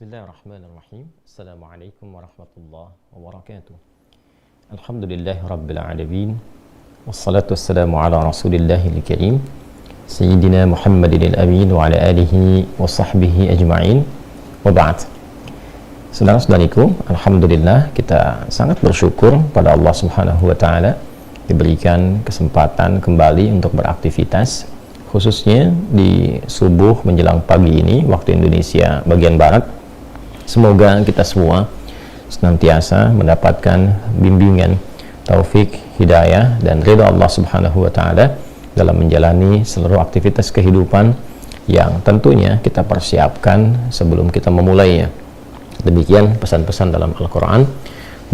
Bismillahirrahmanirrahim. Assalamualaikum warahmatullahi wabarakatuh. Alhamdulillahi rabbil alamin. Wassalatu wassalamu ala rasulillahil karim Sayyidina Muhammadin al-amin wa ala alihi wa sahbihi ajma'in. Wa ba'd. Saudara-saudariku, alhamdulillah kita sangat bersyukur pada Allah Subhanahu wa taala diberikan kesempatan kembali untuk beraktivitas, khususnya di subuh menjelang pagi ini waktu Indonesia bagian barat. Semoga kita semua senantiasa mendapatkan bimbingan, taufik, hidayah, dan ridha Allah Subhanahu wa taala dalam menjalani seluruh aktivitas kehidupan yang tentunya kita persiapkan sebelum kita memulainya. Demikian pesan-pesan dalam Al-Quran,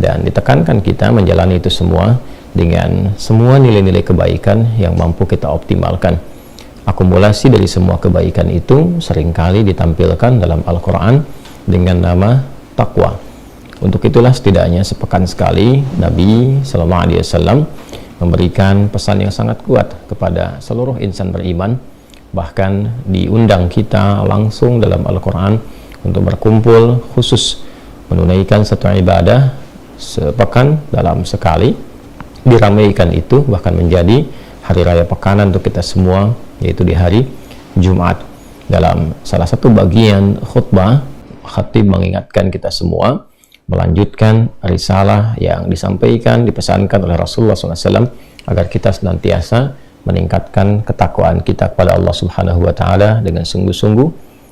dan ditekankan kita menjalani itu semua dengan semua nilai-nilai kebaikan yang mampu kita optimalkan. Akumulasi dari semua kebaikan itu seringkali ditampilkan dalam Al-Quran dengan nama takwa. Untuk itulah setidaknya sepekan sekali Nabi Sallallahu Alaihi Wasallam memberikan pesan yang sangat kuat kepada seluruh insan beriman. Bahkan diundang kita langsung dalam Al-Quran untuk berkumpul khusus menunaikan satu ibadah sepekan dalam sekali, diramaikan itu bahkan menjadi hari raya pekanan untuk kita semua, yaitu di hari Jumat. Dalam salah satu bagian khutbah, khatib mengingatkan kita semua melanjutkan risalah yang disampaikan, dipesankan oleh Rasulullah SAW agar kita senantiasa meningkatkan ketakwaan kita kepada Allah Subhanahu wa taala dengan sungguh-sungguh,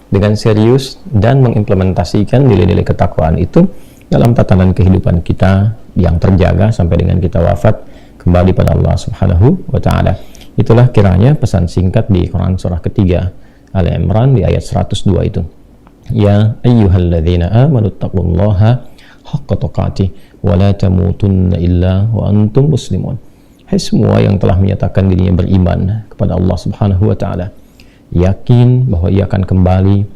dengan serius, dan mengimplementasikan nilai-nilai ketakwaan itu dalam tatanan kehidupan kita yang terjaga sampai dengan kita wafat kembali pada Allah Subhanahu wa taala. Itulah kiranya pesan singkat di Quran surah ketiga Ali Imran di ayat 102 itu. Ya ayyuhalladzina amanu taqullaha haqqa tuqatih wa la tamutunna illa wa antum muslimun. Hai semua yang telah menyatakan dirinya beriman kepada Allah Subhanahu wa taala, yakin bahwa ia akan kembali,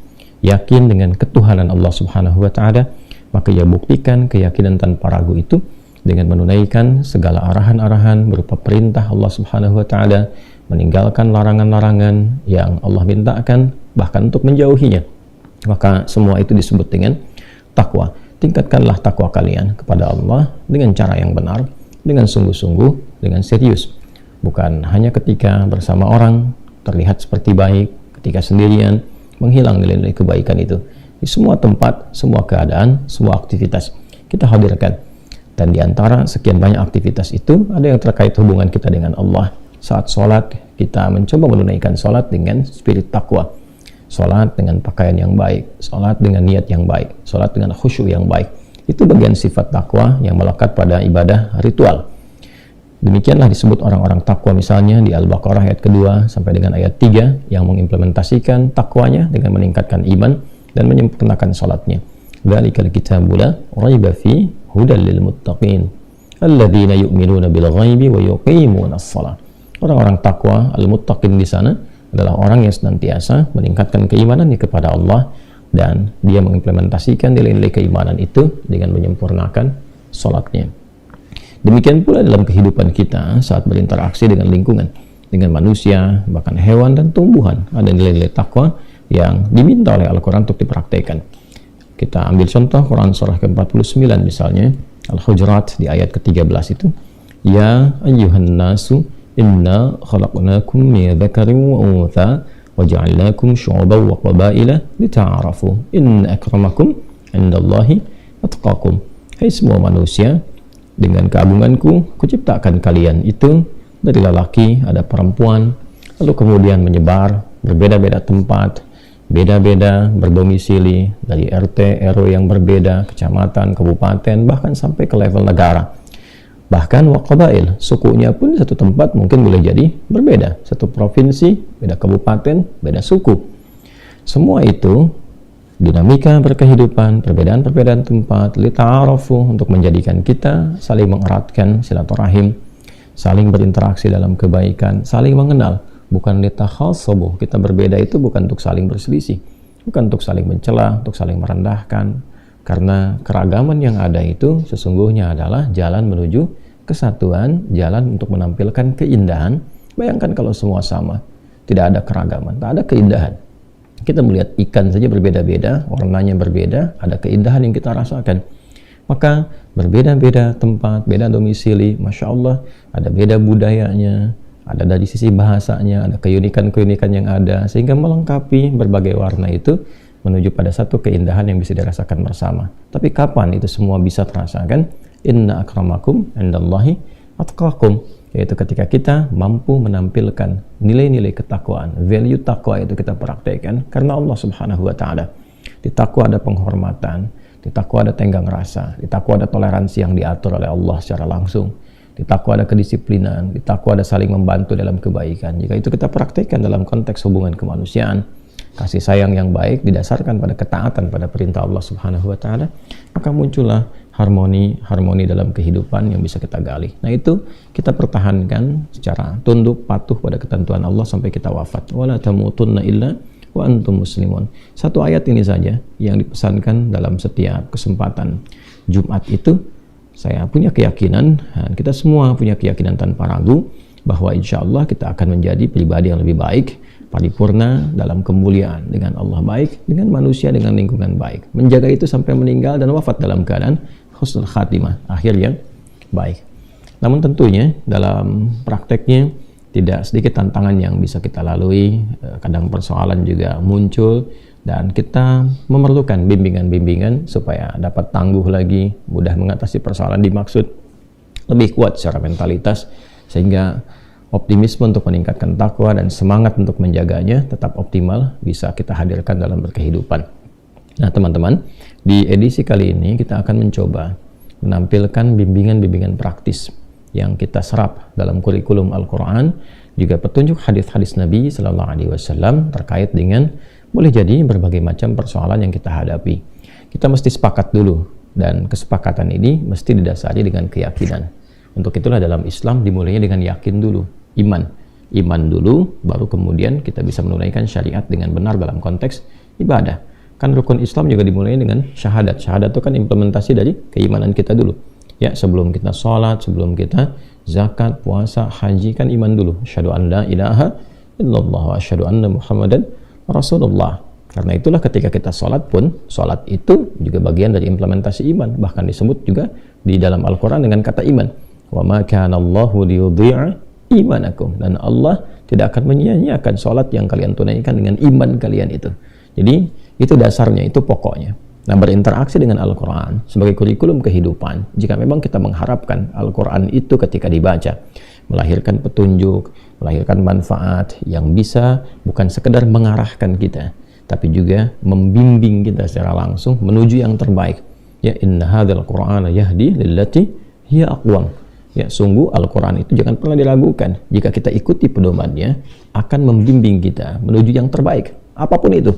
yakin dengan ketuhanan Allah Subhanahu wa taala, maka ia buktikan keyakinan tanpa ragu itu dengan menunaikan segala arahan-arahan berupa perintah Allah Subhanahu wa taala, meninggalkan larangan-larangan yang Allah mintakan, bahkan untuk menjauhinya. Maka semua itu disebut dengan takwa. Tingkatkanlah takwa kalian kepada Allah dengan cara yang benar, dengan sungguh-sungguh, dengan serius. Bukan hanya ketika bersama orang terlihat seperti baik, ketika sendirian menghilang nilai-nilai kebaikan itu. Di semua tempat, semua keadaan, semua aktivitas kita hadirkan. Dan di antara sekian banyak aktivitas itu ada yang terkait hubungan kita dengan Allah. Saat sholat, kita mencoba menunaikan sholat dengan spirit takwa. Sholat dengan pakaian yang baik, sholat dengan niat yang baik, sholat dengan khusyuk yang baik. Itu bagian sifat takwa yang melekat pada ibadah ritual. Demikianlah disebut orang-orang takwa misalnya di Al-Baqarah ayat kedua sampai dengan ayat 3 yang mengimplementasikan takwanya dengan meningkatkan iman dan menyempurnakan sholatnya. Dzalikal kitabu la raiba fi hudal lil muttaqin alladzina yu'minuna bil ghaibi wa yuqimunas shalah. Orang-orang takwa al-muttaqin di sana adalah orang yang senantiasa meningkatkan keimanannya kepada Allah dan dia mengimplementasikan nilai-nilai keimanan itu dengan menyempurnakan sholatnya. Demikian pula dalam kehidupan kita saat berinteraksi dengan lingkungan, dengan manusia, bahkan hewan dan tumbuhan. Ada nilai-nilai takwa yang diminta oleh Al-Quran untuk dipraktekkan. Kita ambil contoh Quran surah ke-49 misalnya, Al-Hujurat di ayat ke-13 itu. Ya ayyuhan nasu inna khalaqnakum min dzakarin wa untha wa ja'alnakum syu'uban wa qabaila lita'arafu inna akramakum 'indallahi atqakum. Hai semua manusia, dengan keagunganku kuciptakan kalian itu dari lelaki ada perempuan, lalu kemudian menyebar berbeda-beda tempat, beda-beda berdomisili dari RT RW yang berbeda, kecamatan, kabupaten, bahkan sampai ke level negara. Bahkan waqabail, sukunya pun satu tempat mungkin boleh jadi berbeda. Satu provinsi, beda kabupaten, beda suku. Semua itu dinamika berkehidupan, perbedaan-perbedaan tempat, lita'arafu, untuk menjadikan kita saling mengeratkan silaturahim, saling berinteraksi dalam kebaikan, saling mengenal. Bukan litakhasabu, kita berbeda itu bukan untuk saling berselisih, bukan untuk saling mencela, untuk saling merendahkan. Karena keragaman yang ada itu sesungguhnya adalah jalan menuju kesatuan, jalan untuk menampilkan keindahan. Bayangkan kalau semua sama, tidak ada keragaman, tak ada keindahan. Kita melihat ikan saja berbeda-beda, warnanya berbeda, ada keindahan yang kita rasakan. Maka berbeda-beda tempat, beda domisili, Masya Allah, ada beda budayanya, ada dari sisi bahasanya, ada keunikan-keunikan yang ada, sehingga melengkapi berbagai warna itu menuju pada satu keindahan yang bisa dirasakan bersama. Tapi kapan itu semua bisa terasakan? Inna akramakum indallahi atqakum, yaitu ketika kita mampu menampilkan nilai-nilai ketakwaan, value takwa itu kita praktekkan karena Allah Subhanahu wa taala. Di takwa ada penghormatan, di takwa ada tenggang rasa, di takwa ada toleransi yang diatur oleh Allah secara langsung, di takwa ada kedisiplinan, di takwa ada saling membantu dalam kebaikan. Jika itu kita praktekkan dalam konteks hubungan kemanusiaan, kasih sayang yang baik didasarkan pada ketaatan pada perintah Allah Subhanahu wa taala, maka muncullah harmoni dalam kehidupan yang bisa kita gali. Nah, itu kita pertahankan secara tunduk patuh pada ketentuan Allah sampai kita wafat. Wala tamutunna illa wa antum muslimun. Satu ayat ini saja yang dipesankan dalam setiap kesempatan Jumat itu, saya punya keyakinan, dan kita semua punya keyakinan tanpa ragu, bahwa insya Allah kita akan menjadi pribadi yang lebih baik, paripurna dalam kemuliaan, dengan Allah baik, dengan manusia, dengan lingkungan baik. Menjaga itu sampai meninggal dan wafat dalam keadaan husnul khatimah, akhir yang baik. Namun tentunya dalam prakteknya tidak sedikit tantangan yang bisa kita lalui, kadang persoalan juga muncul, dan kita memerlukan bimbingan-bimbingan supaya dapat tangguh lagi, mudah mengatasi persoalan dimaksud, lebih kuat secara mentalitas, sehingga optimisme untuk meningkatkan takwa dan semangat untuk menjaganya tetap optimal bisa kita hadirkan dalam berkehidupan. Nah teman-teman, di edisi kali ini kita akan mencoba menampilkan bimbingan-bimbingan praktis yang kita serap dalam kurikulum Al-Quran, juga petunjuk hadis-hadis Nabi Sallallahu Alaihi Wasallam terkait dengan boleh jadi berbagai macam persoalan yang kita hadapi. Kita mesti sepakat dulu, dan kesepakatan ini mesti didasari dengan keyakinan. Untuk itulah dalam Islam dimulainya dengan yakin dulu, iman dulu, baru kemudian kita bisa menunaikan syariat dengan benar dalam konteks ibadah. Kan rukun Islam juga dimulai dengan syahadat. Syahadat itu kan implementasi dari keimanan kita dulu. Ya, sebelum kita sholat, sebelum kita zakat, puasa, haji, kan iman dulu. Asyhadu an la ilaha illallah wa asyhadu anna Muhammadan Rasulullah. Karena itulah ketika kita sholat pun, sholat itu juga bagian dari implementasi iman. Bahkan disebut juga di dalam Al-Quran dengan kata iman. Wa ma kana Allahu liyudhi'a imanakum. Dan Allah tidak akan menyia-nyiakan sholat yang kalian tunaikan dengan iman kalian itu. Jadi itu dasarnya, itu pokoknya. Nah, berinteraksi dengan Al-Quran sebagai kurikulum kehidupan, jika memang kita mengharapkan Al-Quran itu ketika dibaca melahirkan petunjuk, melahirkan manfaat yang bisa bukan sekedar mengarahkan kita, tapi juga membimbing kita secara langsung menuju yang terbaik. Ya, inna hadzal Qur'ana yahdi lillati hiya aqwam. Ya, sungguh Al-Quran itu jangan pernah diragukan. Jika kita ikuti pedomannya, akan membimbing kita menuju yang terbaik. Apapun itu,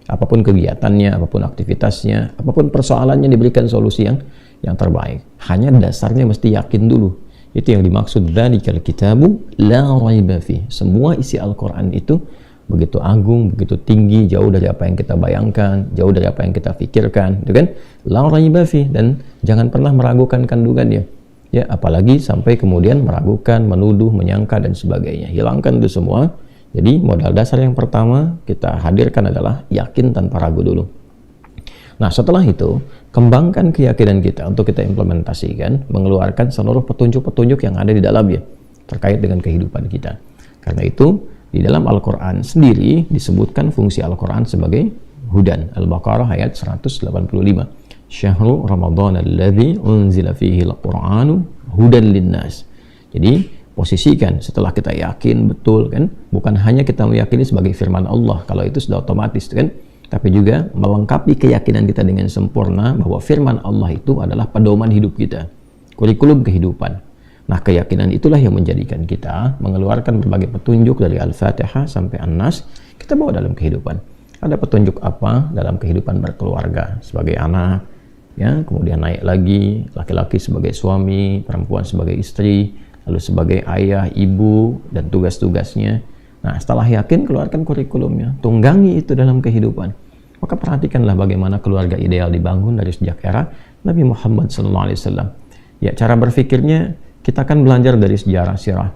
apapun kegiatannya, apapun aktivitasnya, apapun persoalannya, diberikan solusi yang terbaik. Hanya dasarnya mesti yakin dulu. Itu yang dimaksud dzalikal kitabu la raiba fi. Semua isi Al-Quran itu begitu agung, begitu tinggi, jauh dari apa yang kita bayangkan, jauh dari apa yang kita pikirkan, gitu kan? La raiba fi, dan jangan pernah meragukan kandungannya. Ya, apalagi sampai kemudian meragukan, menuduh, menyangka dan sebagainya. Hilangkan itu semua. Jadi modal dasar yang pertama kita hadirkan adalah yakin tanpa ragu dulu. Nah, setelah itu kembangkan keyakinan kita untuk kita implementasikan, mengeluarkan seluruh petunjuk-petunjuk yang ada di dalamnya terkait dengan kehidupan kita. Karena itu di dalam Al-Quran sendiri disebutkan fungsi Al-Quran sebagai hudan. Al-Baqarah ayat 185. Syahrul Ramadan alladzi unzila fihi al-Qur'anu hudan linnas. Jadi posisikan setelah kita yakin betul kan, bukan hanya kita meyakini sebagai firman Allah, kalau itu sudah otomatis kan, tapi juga melengkapi keyakinan kita dengan sempurna bahwa firman Allah itu adalah pedoman hidup kita, kurikulum kehidupan. Nah, keyakinan itulah yang menjadikan kita mengeluarkan berbagai petunjuk dari Al-Fatihah sampai An-Nas, kita bawa dalam kehidupan. Ada petunjuk apa dalam kehidupan berkeluarga sebagai anak, ya, kemudian naik lagi laki-laki sebagai suami, perempuan sebagai istri, lalu sebagai ayah, ibu, dan tugas-tugasnya. Nah, setelah yakin, keluarkan kurikulumnya, tunggangi itu dalam kehidupan. Maka perhatikanlah bagaimana keluarga ideal dibangun dari sejak era Nabi Muhammad SAW. Ya, cara berpikirnya kita akan belajar dari sejarah sirah.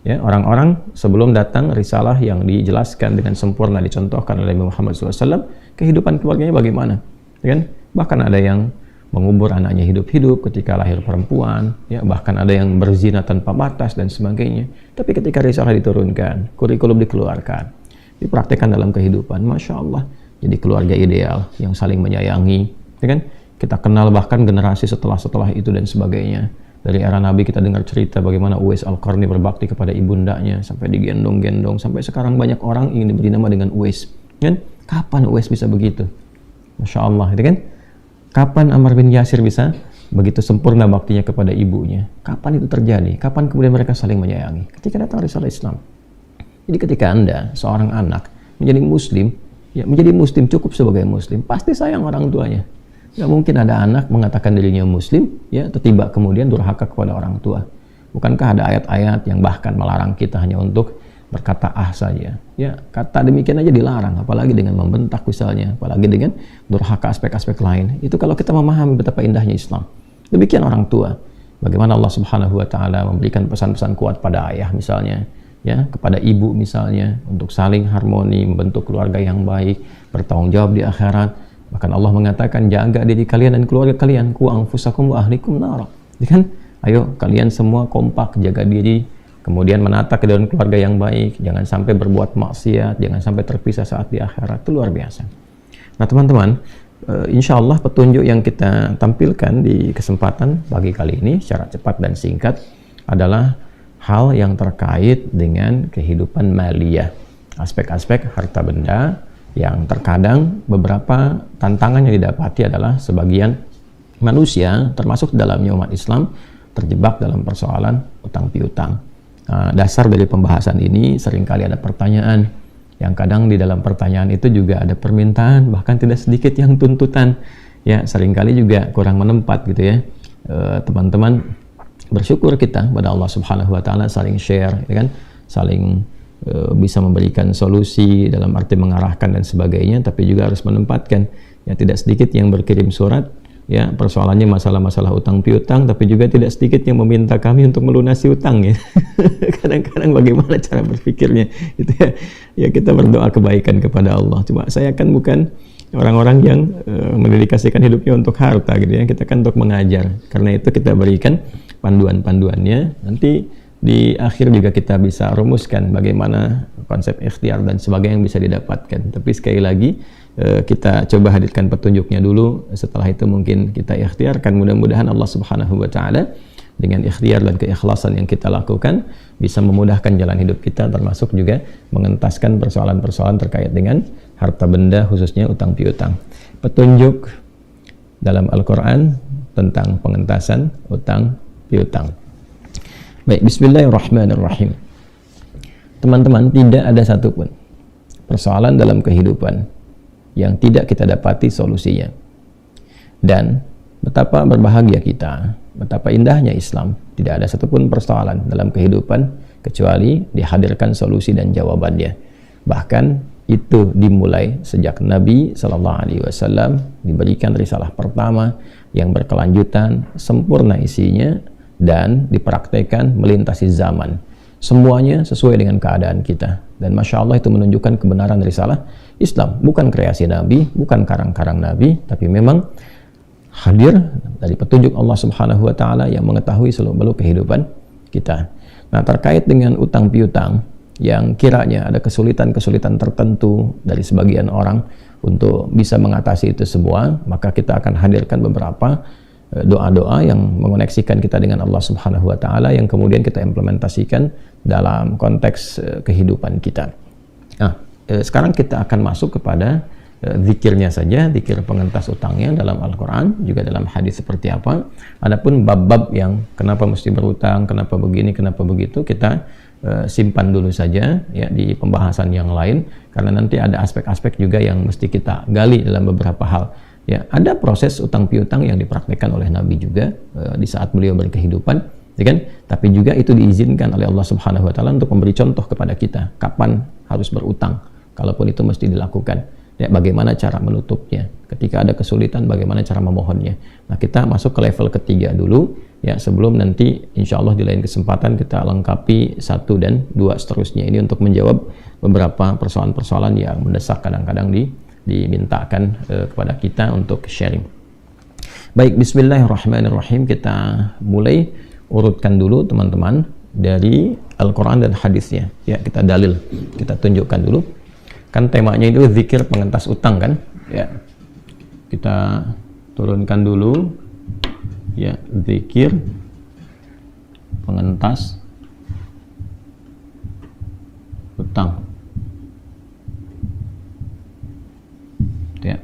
Ya, orang-orang sebelum datang risalah yang dijelaskan dengan sempurna dicontohkan oleh Nabi Muhammad SAW, kehidupan keluarganya bagaimana, ya kan? Bahkan ada yang mengubur anaknya hidup-hidup ketika lahir perempuan, ya, bahkan ada yang berzina tanpa batas dan sebagainya. Tapi ketika risalah diturunkan, kurikulum dikeluarkan, dipraktekkan dalam kehidupan, Masya Allah, jadi keluarga ideal yang saling menyayangi, ya kan? Kita kenal bahkan generasi setelah itu dan sebagainya. Dari era Nabi kita dengar cerita bagaimana Uwais Al-Qarni berbakti kepada ibundanya sampai digendong-gendong, sampai sekarang banyak orang ingin diberi nama dengan Uwais, kan? Kapan Uwais bisa begitu? Masya Allah, itu kan? Kapan Ammar bin Yasir bisa begitu sempurna baktinya kepada ibunya? Kapan itu terjadi? Kapan kemudian mereka saling menyayangi? Ketika datang risalah Islam. Jadi ketika Anda seorang anak menjadi muslim, ya menjadi muslim cukup sebagai muslim, pasti sayang orang tuanya. Nggak mungkin ada anak mengatakan dirinya muslim, ya, tiba kemudian durhaka kepada orang tua. Bukankah ada ayat-ayat yang bahkan melarang kita hanya untuk berkata saja? Ya, kata demikian aja dilarang, apalagi dengan membentak misalnya, apalagi dengan durhaka aspek-aspek lain. Itu kalau kita memahami betapa indahnya Islam. Demikian orang tua. Bagaimana Allah Subhanahu wa taala memberikan pesan-pesan kuat pada ayah misalnya, ya, kepada ibu misalnya, untuk saling harmoni, membentuk keluarga yang baik, bertanggung jawab di akhirat. Bahkan Allah mengatakan, jaga diri kalian dan keluarga kalian, ku anfusakum wa ahlikum nara. Kan? Ayo kalian semua kompak jaga diri, kemudian menata ke dalam keluarga yang baik, jangan sampai berbuat maksiat, jangan sampai terpisah saat di akhirat. Itu luar biasa. Nah teman-teman, insya Allah petunjuk yang kita tampilkan di kesempatan pagi kali ini secara cepat dan singkat adalah hal yang terkait dengan kehidupan maliyah, aspek-aspek harta benda, yang terkadang beberapa tantangan yang didapati adalah sebagian manusia, termasuk dalamnya umat Islam, terjebak dalam persoalan utang piutang. Dasar dari pembahasan ini seringkali ada pertanyaan, yang kadang di dalam pertanyaan itu juga ada permintaan, bahkan tidak sedikit yang tuntutan. Ya, seringkali juga kurang menempat gitu ya. Teman-teman, bersyukur kita pada Allah Subhanahu wa taala, saling share, ya kan? Saling bisa memberikan solusi dalam arti mengarahkan dan sebagainya, tapi juga harus menempatkan. Ya, tidak sedikit yang berkirim surat, ya, persoalannya masalah-masalah utang piutang, tapi juga tidak sedikit yang meminta kami untuk melunasi utang, ya. Kadang-kadang bagaimana cara berpikirnya itu, ya. Ya, kita berdoa kebaikan kepada Allah. Cuma saya kan bukan orang-orang yang mendedikasikan hidupnya untuk harta gitu ya. Kita kan untuk mengajar. Karena itu kita berikan panduan-panduannya. Nanti di akhir juga kita bisa rumuskan bagaimana konsep ikhtiar dan sebagainya yang bisa didapatkan. Tapi sekali lagi kita coba hadirkan petunjuknya dulu, setelah itu mungkin kita ikhtiarkan. Mudah-mudahan Allah Subhanahu wa taala dengan ikhtiar dan keikhlasan yang kita lakukan bisa memudahkan jalan hidup kita, termasuk juga mengentaskan persoalan-persoalan terkait dengan harta benda, khususnya utang piutang. Petunjuk dalam Al-Quran tentang pengentasan utang piutang. Baik, bismillahirrahmanirrahim. Teman-teman, tidak ada satupun persoalan dalam kehidupan yang tidak kita dapati solusinya. Dan betapa berbahagia kita, betapa indahnya Islam, tidak ada satupun persoalan dalam kehidupan kecuali dihadirkan solusi dan jawabannya. Bahkan itu dimulai sejak Nabi SAW diberikan risalah pertama yang berkelanjutan, sempurna isinya, dan dipraktekkan melintasi zaman. Semuanya sesuai dengan keadaan kita. Dan Masya Allah itu menunjukkan kebenaran risalah Islam. Bukan kreasi Nabi, bukan karang-karang Nabi, tapi memang hadir dari petunjuk Allah Subhanahu wa taala yang mengetahui seluruh kehidupan kita. Nah, terkait dengan utang piutang yang kiranya ada kesulitan-kesulitan tertentu dari sebagian orang untuk bisa mengatasi itu semua, maka kita akan hadirkan beberapa doa-doa yang mengoneksikan kita dengan Allah Subhanahu wa taala yang kemudian kita implementasikan dalam konteks kehidupan kita. Nah, sekarang kita akan masuk kepada zikirnya saja, zikir pengentas utangnya dalam Al-Quran, juga dalam hadis seperti apa. Adapun bab-bab yang kenapa mesti berutang, kenapa begini, kenapa begitu, kita simpan dulu saja ya di pembahasan yang lain, karena nanti ada aspek-aspek juga yang mesti kita gali dalam beberapa hal. Ya, ada proses utang piutang yang dipraktikkan oleh Nabi juga di saat beliau berkehidupan, ya kan? Tapi juga itu diizinkan oleh Allah Subhanahu wa taala untuk memberi contoh kepada kita kapan harus berutang, kalaupun itu mesti dilakukan. Ya, bagaimana cara menutupnya? Ketika ada kesulitan, bagaimana cara memohonnya? Nah, kita masuk ke level ketiga dulu, ya, sebelum nanti insya Allah di lain kesempatan kita lengkapi 1 dan 2 seterusnya. Ini untuk menjawab beberapa persoalan-persoalan yang mendesak kadang-kadang dimintakan kepada kita untuk sharing. Baik, bismillahirrahmanirrahim. Kita mulai urutkan dulu teman-teman dari Al-Quran dan hadisnya. Ya, kita dalil, kita tunjukkan dulu. Kan temanya itu zikir pengentas utang kan? Ya. Kita turunkan dulu. Ya, zikir pengentas utang. Ya.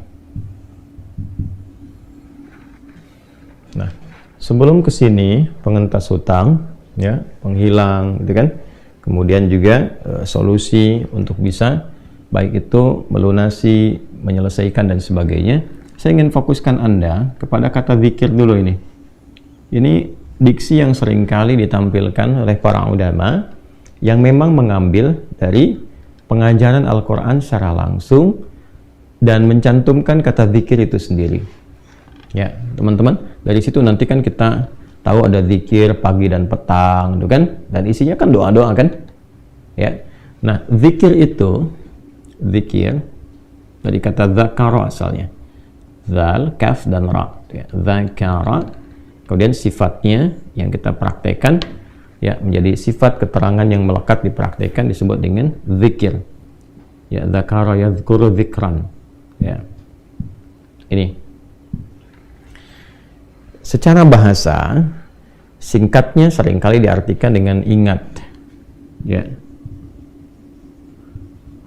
Nah, sebelum ke sini pengentas hutang, ya, penghilang, gitu kan? Kemudian juga solusi untuk bisa baik itu melunasi, menyelesaikan dan sebagainya. Saya ingin fokuskan Anda kepada kata zikir dulu ini. Ini diksi yang seringkali ditampilkan oleh para ulama yang memang mengambil dari pengajaran Al-Quran secara langsung dan mencantumkan kata zikir itu sendiri. Ya, teman-teman, dari situ nanti kan kita tahu ada zikir pagi dan petang, gitu kan? Dan isinya kan doa-doa kan? Ya. Nah, zikir itu, zikir dari kata zakara asalnya, zal, kaf dan ra, ya. Zakara, kemudian sifatnya yang kita praktekkan, ya, menjadi sifat keterangan yang melekat dipraktekkan disebut dengan zikir, ya. Zakara yadhkuru zikran, ya. Ini secara bahasa singkatnya seringkali diartikan dengan ingat, ya.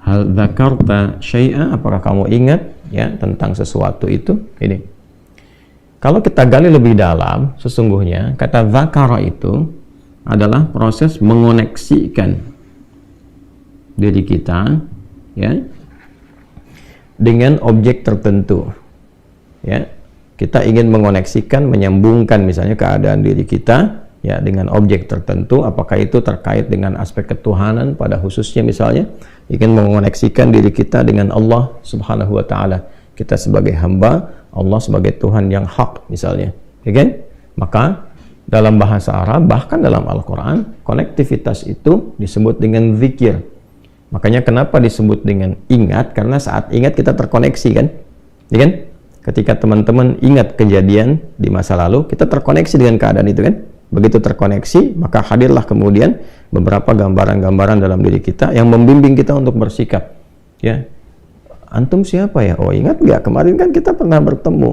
Hal dzakarta syai'a, apakah kamu ingat, ya, tentang sesuatu itu? Ini. Kalau kita gali lebih dalam, sesungguhnya kata dzakara itu adalah proses mengoneksikan diri kita, ya, dengan objek tertentu. Ya, kita ingin mengoneksikan, menyambungkan misalnya keadaan diri kita, ya, dengan objek tertentu, apakah itu terkait dengan aspek ketuhanan pada khususnya misalnya, ingin mengoneksikan diri kita dengan Allah Subhanahu wa taala. Kita sebagai hamba, Allah sebagai Tuhan yang hak misalnya. Ya kan? Maka dalam bahasa Arab, bahkan dalam Al-Qur'an, konektivitas itu disebut dengan zikir. Makanya kenapa disebut dengan ingat? Karena saat ingat kita terkoneksi kan? Ya kan? Ketika teman-teman ingat kejadian di masa lalu, kita terkoneksi dengan keadaan itu kan? Begitu terkoneksi, maka hadirlah kemudian beberapa gambaran-gambaran dalam diri kita yang membimbing kita untuk bersikap. Ya, antum siapa ya? Oh, ingat nggak? Kemarin kan kita pernah bertemu.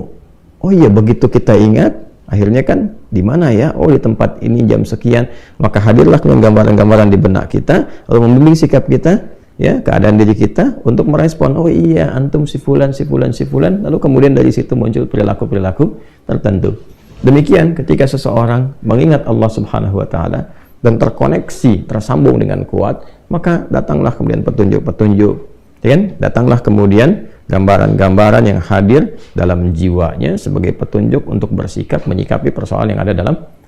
Oh iya, begitu kita ingat, akhirnya kan di mana ya? Oh, di tempat ini jam sekian. Maka hadirlah kemudian gambaran-gambaran di benak kita, lalu membimbing sikap kita, ya, keadaan diri kita untuk merespon. Oh iya, antum si fulan, si fulan, si fulan. Lalu kemudian dari situ muncul perilaku-perilaku tertentu. Demikian ketika seseorang mengingat Allah Subhanahu wa taala dan terkoneksi, tersambung dengan kuat, maka datanglah kemudian petunjuk-petunjuk, ya kan? Datanglah kemudian gambaran-gambaran yang hadir dalam jiwanya sebagai petunjuk untuk bersikap menyikapi persoalan yang ada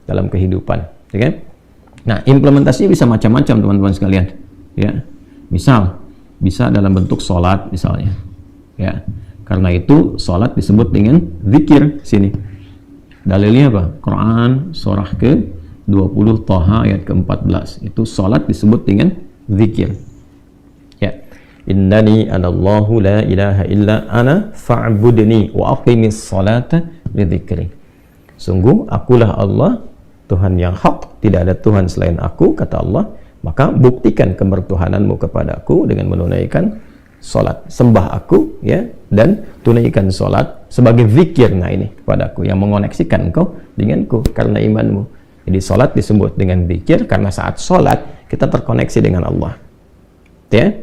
dalam kehidupan, ya kan? Nah, implementasinya bisa macam-macam teman-teman sekalian, ya. Misal, bisa dalam bentuk sholat misalnya, ya. Karena itu sholat disebut dengan zikir sini. Dalilnya apa? Quran surah ke-20 Thaha ayat ke-14. Itu salat disebut dengan zikir. Ya. Innani anallahu la ilaha illa ana fa'budni wa aqimis salata li dzikri. Sungguh akulah Allah, Tuhan yang hak, tidak ada Tuhan selain aku, kata Allah, maka buktikan kebertuhananmu kepadaku dengan menunaikan salat, sembah aku, ya, dan tunaikan salat sebagai zikir. Nah, ini kepadaku yang mengoneksikan engkau denganku karena imanmu. Jadi salat disebut dengan zikir karena saat salat kita terkoneksi dengan Allah. Ya,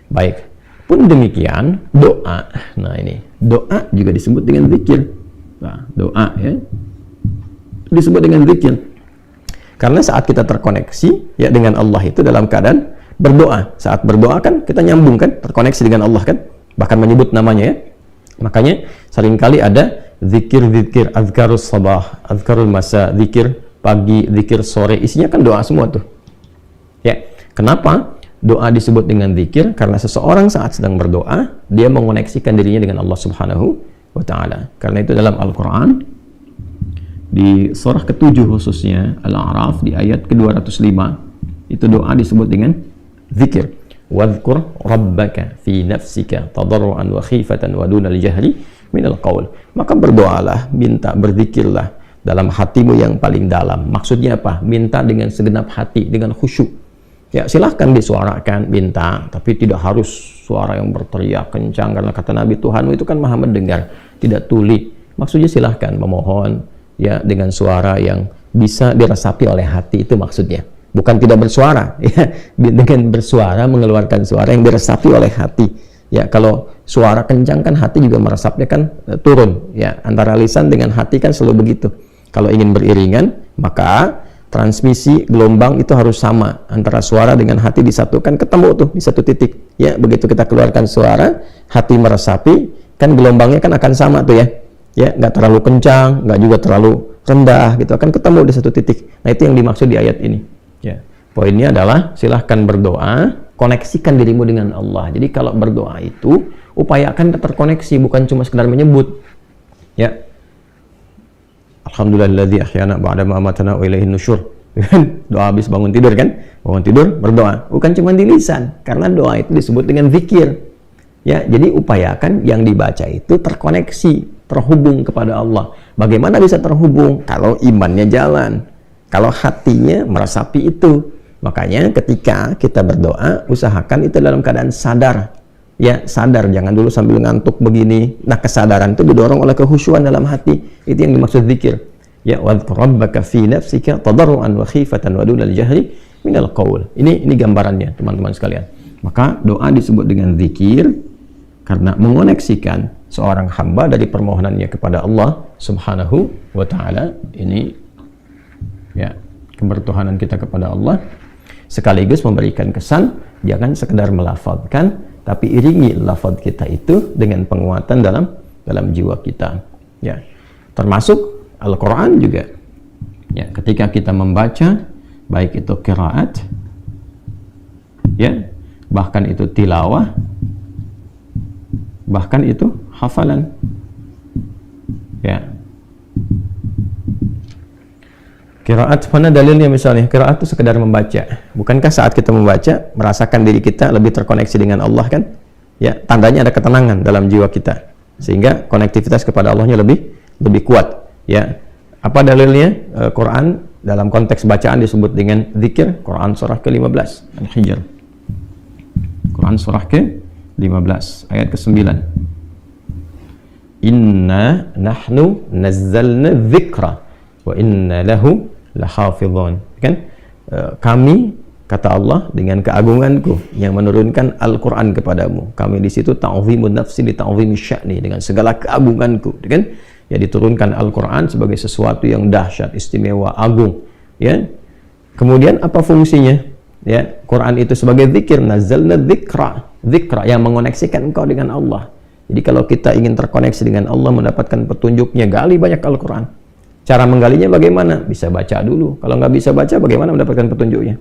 baik. Pun demikian doa. Nah, ini doa juga disebut dengan zikir. Nah, doa, ya, disebut dengan zikir karena saat kita terkoneksi, ya, dengan Allah itu dalam keadaan berdoa. Saat berdoa kan kita nyambung kan, terkoneksi dengan Allah kan, bahkan menyebut namanya, ya. Makanya seringkali ada zikir-zikir, azkarus sabah, azkarul masa, zikir pagi, zikir sore, isinya kan doa semua tuh. Ya, kenapa? doa disebut dengan zikir karena seseorang saat sedang berdoa, dia mengoneksikan dirinya dengan Allah Subhanahu wa Ta'ala. Karena itu dalam Al-Quran, di surah ke-7 khususnya, Al-A'raf, di ayat ke-205, itu doa disebut dengan zikir. وَاذْكُرْ رَبَّكَ فِي نَفْسِكَ تَضَرُّعًا وَخِيفَةً وَدُونَ الْجَهْرِ مِنَ الْقَوْلِ. Maka berdoalah, minta, berzikirlah dalam hatimu yang paling dalam. Maksudnya apa? Minta dengan segenap hati, dengan khusyuk. Ya, silahkan disuarakan, minta, tapi tidak harus suara yang berteriak kencang, karena kata Nabi, Tuhanmu itu kan maha mendengar, tidak tuli. Maksudnya silahkan memohon, ya, dengan suara yang bisa diresapi oleh hati, itu maksudnya. Bukan tidak bersuara, ya, dengan bersuara, mengeluarkan suara yang diresapi oleh hati. Ya, kalau suara kencang kan hati juga meresapnya kan turun. Ya, antara lisan dengan hati kan selalu begitu. Kalau ingin beriringan, maka transmisi gelombang itu harus sama, antara suara dengan hati disatukan, ketemu tuh di satu titik. Ya, begitu kita keluarkan suara, hati meresapi, kan gelombangnya kan akan sama tuh ya. Ya, nggak terlalu kencang, nggak juga terlalu rendah gitu, akan ketemu di satu titik. Nah, itu yang dimaksud di ayat ini. Ya, poinnya adalah silahkan berdoa, koneksikan dirimu dengan Allah. Jadi kalau berdoa itu upayakan terkoneksi, bukan cuma sekedar menyebut. Ya, Alhamdulillahilladzi ahyana ba'da ma amatana wa ilaihin nusyur. Doa habis bangun tidur kan? Bangun tidur berdoa. Bukan cuma di lisan, karena doa itu disebut dengan zikir. Ya, jadi upayakan yang dibaca itu terkoneksi, terhubung kepada Allah. Bagaimana bisa terhubung? Kalau imannya jalan, kalau hatinya meresapi itu. Makanya ketika kita berdoa, usahakan itu dalam keadaan sadar. Ya, sadar, jangan dulu sambil ngantuk begini. Nah, kesadaran itu didorong oleh kehusyuan dalam hati. Itu yang dimaksud zikir. Ya, wadhkur rabbaka fi nafsika tadarruan wa khifatan wa dunal jahri minal qaul. Ini gambarannya, teman-teman sekalian. Maka doa disebut dengan zikir karena mengoneksikan seorang hamba dari permohonannya kepada Allah Subhanahu wa Ta'ala. Ini, ya, kebertuhanan kita kepada Allah, sekaligus memberikan kesan jangan sekedar melafazkan, tapi iringi lafaz kita itu dengan penguatan dalam jiwa kita. Ya, termasuk Al-Quran juga. Ya, ketika kita membaca, baik itu qiraat, ya, bahkan itu tilawah, bahkan itu hafalan. Ya, qiraat, mana dalilnya misalnya? Qiraat itu sekedar membaca. Bukankah saat kita membaca, merasakan diri kita lebih terkoneksi dengan Allah kan? Ya, tandanya ada ketenangan dalam jiwa kita. Sehingga konektivitas kepada Allahnya lebih kuat. Ya, apa dalilnya? Quran dalam konteks bacaan disebut dengan zikir. Quran surah ke-15, Al-Hijr. Quran surah ke-15, ayat ke-9. Inna nahnu nazzalna dzikra wa inna lahu lahafizun. Kan? Kami, kata Allah, dengan keagunganku yang menurunkan Al-Quran kepadamu. Kami di situ ta'zimun nafsi li ta'zimi sya'ni, dengan segala keagunganku, kan? Ya, diturunkan Al-Quran sebagai sesuatu yang dahsyat, istimewa, agung. Ya. Kemudian apa fungsinya? Ya, Quran itu sebagai zikir, nazzalna dzikra yang mengoneksikan engkau dengan Allah. Jadi kalau kita ingin terkoneksi dengan Allah, mendapatkan petunjuknya, gali banyak Al-Quran. Cara menggalinya bagaimana? Bisa baca dulu. Kalau nggak bisa baca, bagaimana mendapatkan petunjuknya?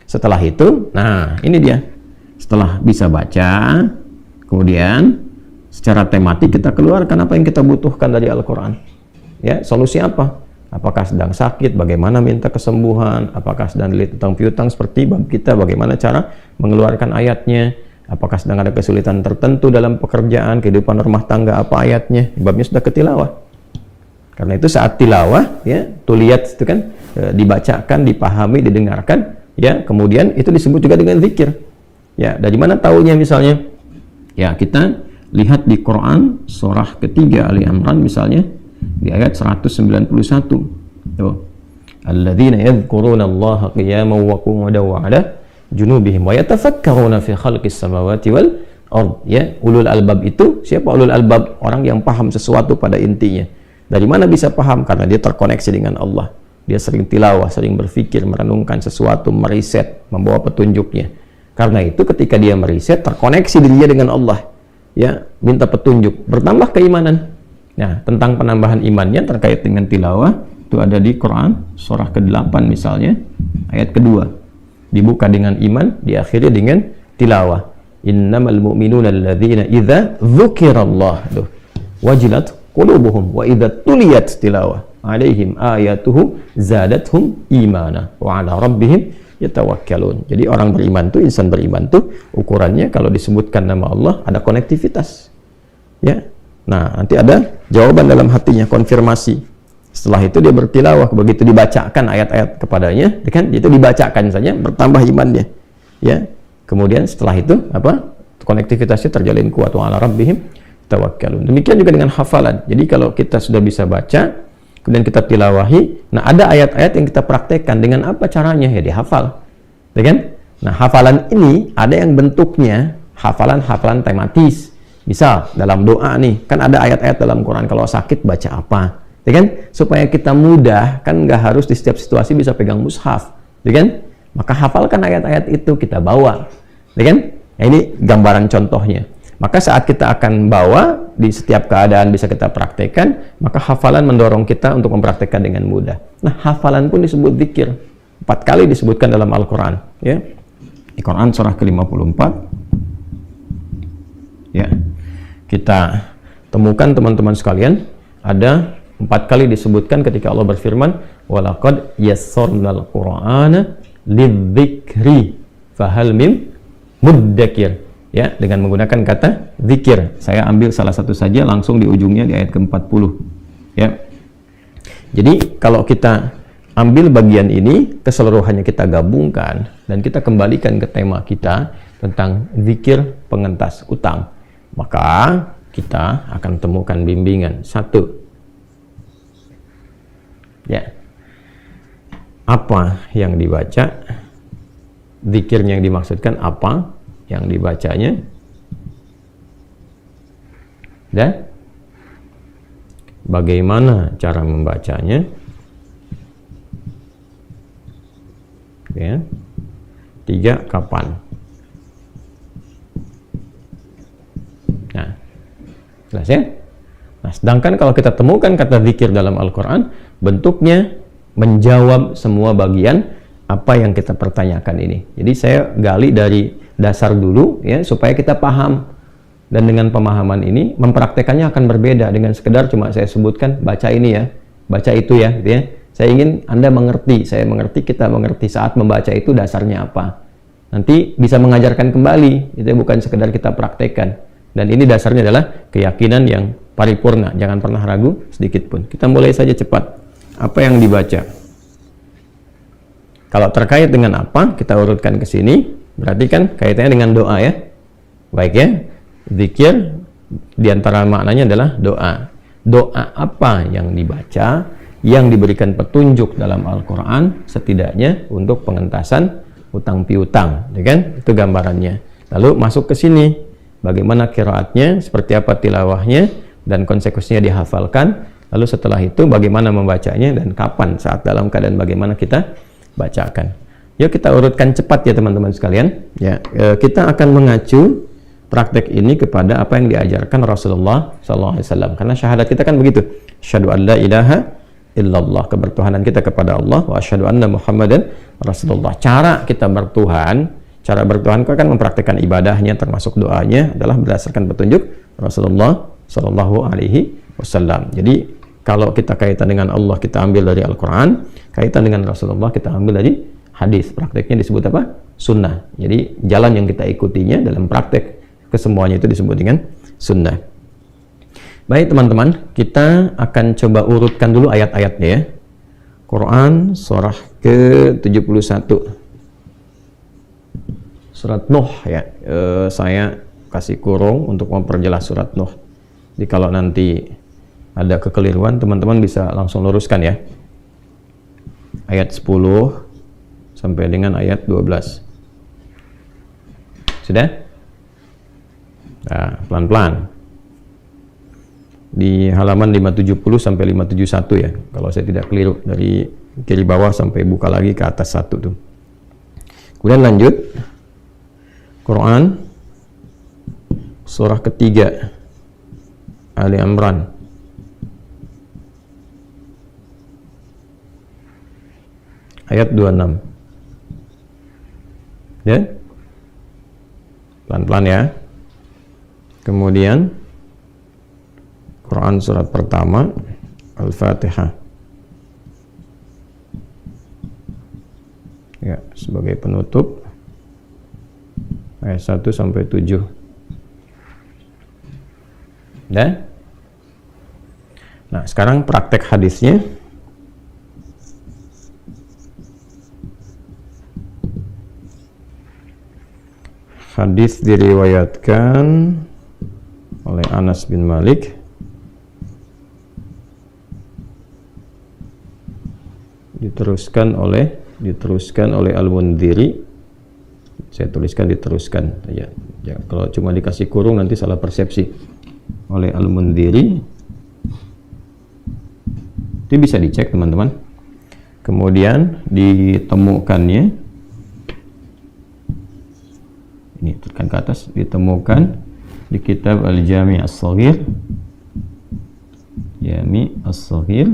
Setelah itu, nah ini dia. Setelah bisa baca, kemudian secara tematik kita keluarkan apa yang kita butuhkan dari Al-Quran. Ya, solusi apa? Apakah sedang sakit, bagaimana minta kesembuhan? Apakah sedang dilihat tentang piutang seperti bab kita, bagaimana cara mengeluarkan ayatnya? Apakah sedang ada kesulitan tertentu dalam pekerjaan, kehidupan rumah tangga, apa ayatnya? Babnya sudah ketilawah. Karena itu saat tilawah, ya, tuliyat itu kan, dibacakan, dipahami, didengarkan, ya, kemudian itu disebut juga dengan zikir. Ya, dari mana taunya misalnya? Ya, kita lihat di Quran surah ketiga Ali Imran misalnya di ayat 191. Tuh. Alladzina yadhkuruna Allaha qiyaman wa qu'udan wa 'ala junubihim wa yatafakkaruna fi khalqis samawati wal ard. Ya, ulul albab itu siapa ulul albab? Orang yang paham sesuatu pada intinya. Dari mana bisa paham? Karena dia terkoneksi dengan Allah. Dia sering tilawah, sering berpikir, merenungkan sesuatu, meriset, membawa petunjuknya. Karena itu ketika dia meriset, terkoneksi dirinya dengan Allah. Ya, minta petunjuk, bertambah keimanan. Nah, tentang penambahan imannya terkait dengan tilawah itu ada di Quran surah ke-8 misalnya ayat kedua. dibuka dengan iman, diakhiri dengan tilawah. Innamal mu'minuna alladzina idza dzukirallah wajilat qulubuhum wa idza tuliyat tilawah alaihim ayatuhu zadathum imana wa ala rabbihim yatawakkalun. Jadi orang beriman tuh, insan beriman tuh ukurannya kalau disebutkan nama Allah ada konektivitas. Ya. Nah, nanti ada jawaban dalam hatinya, konfirmasi. Setelah itu dia bertilawah, begitu dibacakan ayat-ayat kepadanya, kan itu dibacakan saja bertambah imannya. Ya. Kemudian setelah itu apa? Konektivitasnya terjalin kuat, wa ala rabbihim tawakkalun. Demikian juga dengan hafalan. Jadi kalau kita sudah bisa baca, kemudian kita tilawahi, nah ada ayat-ayat yang kita praktekkan, dengan apa caranya? Ya dihafal. Ya kan? Nah, hafalan ini ada yang bentuknya hafalan-hafalan tematis. Misal dalam doa nih, kan ada ayat-ayat dalam Quran, kalau sakit baca apa? Ya kan? Supaya kita mudah, kan nggak harus di setiap situasi bisa pegang mushaf. Ya kan? Maka hafalkan ayat-ayat itu, kita bawa. Ya kan? Nah, ini gambaran contohnya. Maka saat kita akan bawa, di setiap keadaan bisa kita praktekkan, maka hafalan mendorong kita untuk mempraktekkan dengan mudah. Nah, hafalan pun disebut zikir. 4 kali disebutkan dalam Al-Quran. Ya. Di Quran surah ke-54. Ya. Kita temukan teman-teman sekalian, ada 4 kali disebutkan ketika Allah berfirman, walaqad yassarnal Qur'ana lidzikri fahal mim muddakir. Ya, dengan menggunakan kata zikir. Saya ambil salah satu saja langsung di ujungnya di ayat ke-40. Ya. Jadi kalau kita ambil bagian ini, keseluruhannya kita gabungkan dan kita kembalikan ke tema kita tentang zikir pengentas utang, maka kita akan temukan bimbingan. 1. Ya. Apa yang dibaca? Zikirnya yang dimaksudkan apa? Yang dibacanya, dan bagaimana cara membacanya. Ya. 3, kapan. Nah, jelas ya? Nah, sedangkan kalau kita temukan kata zikir dalam Al-Quran, bentuknya menjawab semua bagian apa yang kita pertanyakan ini. Jadi saya gali dari dasar dulu ya, supaya kita paham, dan dengan pemahaman ini mempraktekannya akan berbeda dengan sekedar cuma saya sebutkan baca ini ya, baca itu ya, gitu ya. Saya ingin Anda mengerti, saya mengerti, kita mengerti saat membaca itu dasarnya apa. Nanti bisa mengajarkan kembali, itu bukan sekedar kita praktekkan. Dan ini dasarnya adalah keyakinan yang paripurna, jangan pernah ragu sedikit pun. Kita mulai saja cepat. Apa yang dibaca? Kalau terkait dengan apa, kita urutkan ke sini. Berarti kan kaitannya dengan doa ya. Baik ya. Zikir diantara maknanya adalah doa. Doa apa yang dibaca, yang diberikan petunjuk dalam Al-Quran, setidaknya untuk pengentasan utang piutang, ya kan? Itu gambarannya. Lalu masuk ke sini, bagaimana qiraatnya, seperti apa tilawahnya, dan konsekuensinya dihafalkan. Lalu setelah itu bagaimana membacanya, dan kapan, saat dalam keadaan bagaimana kita bacakan. Yuk kita urutkan cepat ya teman-teman sekalian. Ya, kita akan mengacu praktek ini kepada apa yang diajarkan Rasulullah SAW. Karena syahadat kita kan begitu. Asyhadu an la ilaha illallah, kebertuhanan kita kepada Allah, wa asyhadu anna Muhammadan Rasulullah. Cara kita bertuhan, cara bertuhan kan mempraktikkan ibadahnya termasuk doanya adalah berdasarkan petunjuk Rasulullah SAW. Jadi kalau kita kaitan dengan Allah kita ambil dari Al-Quran, kaitan dengan Rasulullah kita ambil dari hadis. Prakteknya disebut apa? Sunnah. Jadi jalan yang kita ikutinya dalam praktek kesemuanya itu disebut dengan sunnah. Baik teman-teman, kita akan coba urutkan dulu ayat-ayatnya ya. Quran surah ke-71, surat Nuh ya. Saya kasih kurung untuk memperjelas surat Nuh. Jadi kalau nanti ada kekeliruan teman-teman bisa langsung luruskan ya. Ayat 10 sampai dengan ayat 12. Sudah? Nah, pelan-pelan. Di halaman 570 sampai 571 ya, kalau saya tidak keliru, dari kiri bawah sampai buka lagi ke atas satu tuh. Kemudian lanjut, Quran surah ketiga, Ali Imran. Ayat 26. Ya. Pelan-pelan ya. Kemudian Quran surat pertama Al-Fatihah. Ya, sebagai penutup ayat 1 sampai 7. Dan nah, sekarang praktek hadisnya. Hadis diriwayatkan oleh Anas bin Malik diteruskan oleh Al-Mundhiri. Saya tuliskan diteruskan ya. Kalau cuma dikasih kurung nanti salah persepsi. Oleh Al-Mundhiri. Itu bisa dicek teman-teman. Kemudian ditemukannya, ini tekan ke atas, ditemukan di kitab Al-Jami' As-Shaghir, Jami' As-Shaghir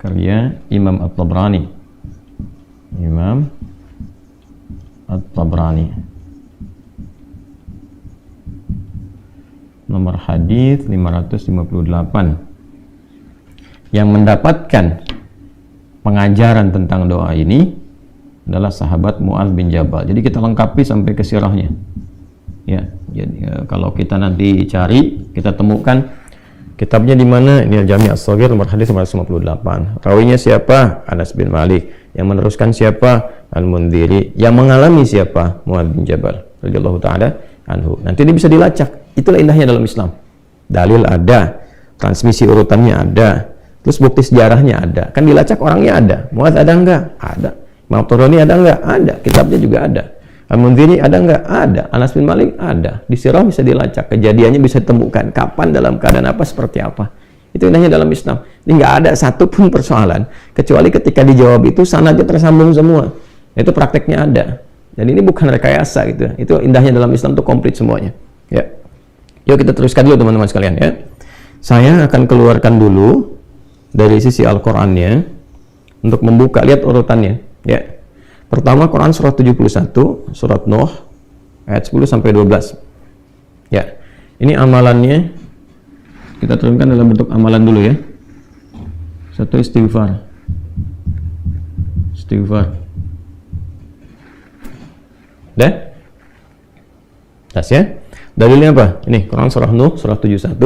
karya Imam At-Tabrani. Imam At-Tabrani. Nomor hadis 558. Yang mendapatkan pengajaran tentang doa ini adalah sahabat Mu'adz bin Jabal. Jadi kita lengkapi sampai ke sirahnya. Ya, jadi kalau kita nanti cari, kita temukan kitabnya di mana? Ini Al-Jami' As-Shaghir nomor hadis 558. Rawinya siapa? Anas bin Malik. Yang meneruskan siapa? Al-Mundhiri. Yang mengalami siapa? Mu'adz bin Jabal radhiyallahu taala anhu. Nanti ini bisa dilacak. Itulah indahnya dalam Islam. Dalil ada, transmisi urutannya ada, terus bukti sejarahnya ada. Kan dilacak orangnya ada. Mu'adz ada enggak? Ada. Imam Tabrani ada enggak? Ada. Kitabnya juga ada. Al-Mundhiri ada enggak? Ada. Anas bin Malik ada. Di sirah bisa dilacak. Kejadiannya bisa ditemukan. Kapan, dalam keadaan apa, seperti apa. Itu indahnya dalam Islam. Ini enggak ada satupun persoalan. Kecuali ketika dijawab itu, sanadnya tersambung semua. Itu prakteknya ada. Dan ini bukan rekayasa gitu. Itu indahnya dalam Islam, itu komplit semuanya. Ya. Yuk kita teruskan dulu teman-teman sekalian ya. Saya akan keluarkan dulu dari sisi Al-Qur'annya untuk membuka, lihat urutannya. Ya. Pertama Quran surat 71, surat Nuh ayat 10 sampai 12. Ya. Ini amalannya kita turunkan dalam bentuk amalan dulu ya. Satu, istighfar. Istighfar. Dah? Tas ya. Dalilnya apa? Ini Quran surah Nuh surat 71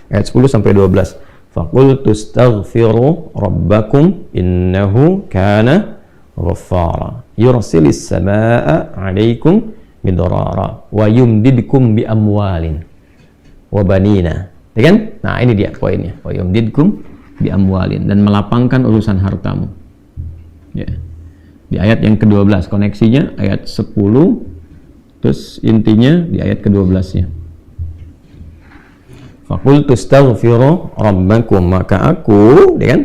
ayat 10 sampai 12. Faqul tustaghfiru rabbakum innahu kana ghaffara yursilis samaa'a 'alaikum midrara wa yumdidkum bi amwalin wa banina. Ya kan? Nah, ini dia poinnya. Wa yumdidkum bi amwalin, dan melapangkan urusan hartamu. Ya. Di ayat yang ke-12, koneksinya ayat 10, terus intinya di ayat ke-12-nya. Faqul tustaghfiru rabbakum, maka aku, ya kan,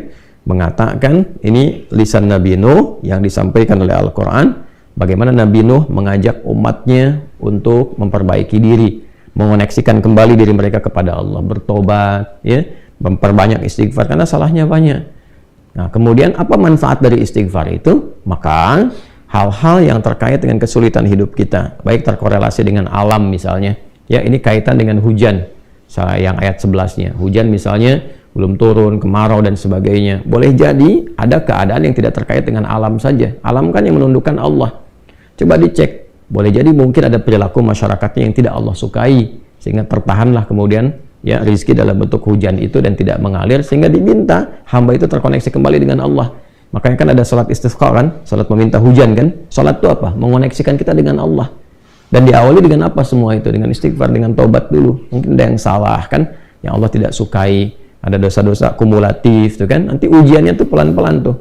mengatakan, ini lisan Nabi Nuh yang disampaikan oleh Al-Quran, bagaimana Nabi Nuh mengajak umatnya untuk memperbaiki diri, mengoneksikan kembali diri mereka kepada Allah, bertobat, ya, memperbanyak istighfar karena salahnya banyak. Nah, kemudian apa manfaat dari istighfar itu? Maka hal-hal yang terkait dengan kesulitan hidup kita, baik terkorelasi dengan alam misalnya, ya, ini kaitan dengan hujan, yang ayat 11-nya. Hujan misalnya belum turun, kemarau dan sebagainya. Boleh jadi ada keadaan yang tidak terkait dengan alam saja. Alam kan yang menundukkan Allah. Coba dicek. Boleh jadi mungkin ada perilaku masyarakatnya yang tidak Allah sukai, sehingga tertahanlah kemudian ya rizki dalam bentuk hujan itu dan tidak mengalir, sehingga diminta hamba itu terkoneksi kembali dengan Allah. Makanya kan ada salat istisqa kan, salat meminta hujan kan. Salat itu apa? Mengoneksikan kita dengan Allah. Dan diawali dengan apa semua itu? Dengan istighfar, dengan taubat dulu. Mungkin ada yang salah kan, yang Allah tidak sukai. Ada dosa-dosa kumulatif tuh kan, nanti ujiannya tuh pelan-pelan tuh.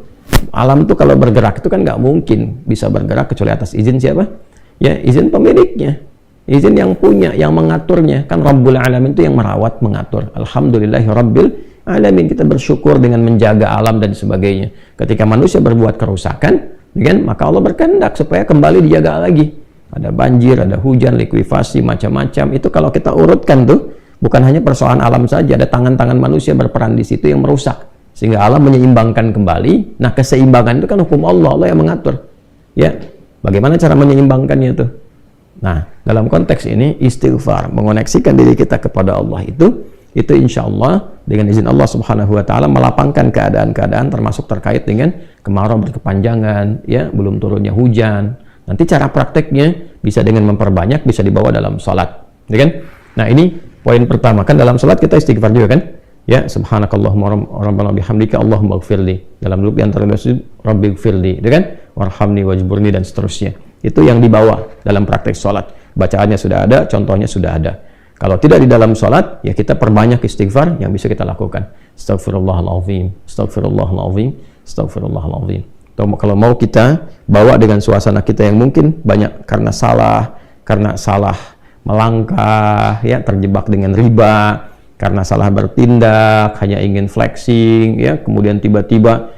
Alam tuh kalau bergerak itu kan nggak mungkin bisa bergerak kecuali atas izin siapa? Ya, izin pemiliknya, izin yang punya, yang mengaturnya. Kan Rabbul Alamin itu yang merawat, mengatur. Alhamdulillahi Rabbil Alamin, kita bersyukur dengan menjaga alam dan sebagainya. Ketika manusia berbuat kerusakan, kan, maka Allah berkehendak supaya kembali dijaga lagi. Ada banjir, ada hujan, likuifasi, macam-macam. Itu kalau kita urutkan tuh, bukan hanya persoalan alam saja, ada tangan-tangan manusia berperan di situ yang merusak, sehingga alam menyeimbangkan kembali. Nah, keseimbangan itu kan hukum Allah, Allah yang mengatur. Ya, bagaimana cara menyeimbangkannya tuh? Nah, dalam konteks ini istighfar, mengoneksikan diri kita kepada Allah itu insya Allah dengan izin Allah Subhanahu wa Ta'ala melapangkan keadaan-keadaan termasuk terkait dengan kemarau berkepanjangan, ya, belum turunnya hujan. Nanti cara prakteknya bisa dengan memperbanyak, bisa dibawa dalam salat, ya kan? Nah, ini poin pertama, kan dalam salat kita istighfar juga kan? Ya, subhanakallahumma rabbana bihamdika Allahumma ighfirli. Dalam duduk di antara sujud, rabbi ighfirli, ya kan? Warhamni wajburni dan seterusnya. Itu yang dibawa dalam praktek sholat. Bacaannya sudah ada, contohnya sudah ada. Kalau tidak di dalam sholat, ya kita perbanyak istighfar yang bisa kita lakukan. Astaghfirullahaladzim, astaghfirullahaladzim, astaghfirullahaladzim. Kalau mau kita bawa dengan suasana kita yang mungkin banyak karena salah melangkah, ya, terjebak dengan riba, karena salah bertindak, hanya ingin flexing, ya, kemudian tiba-tiba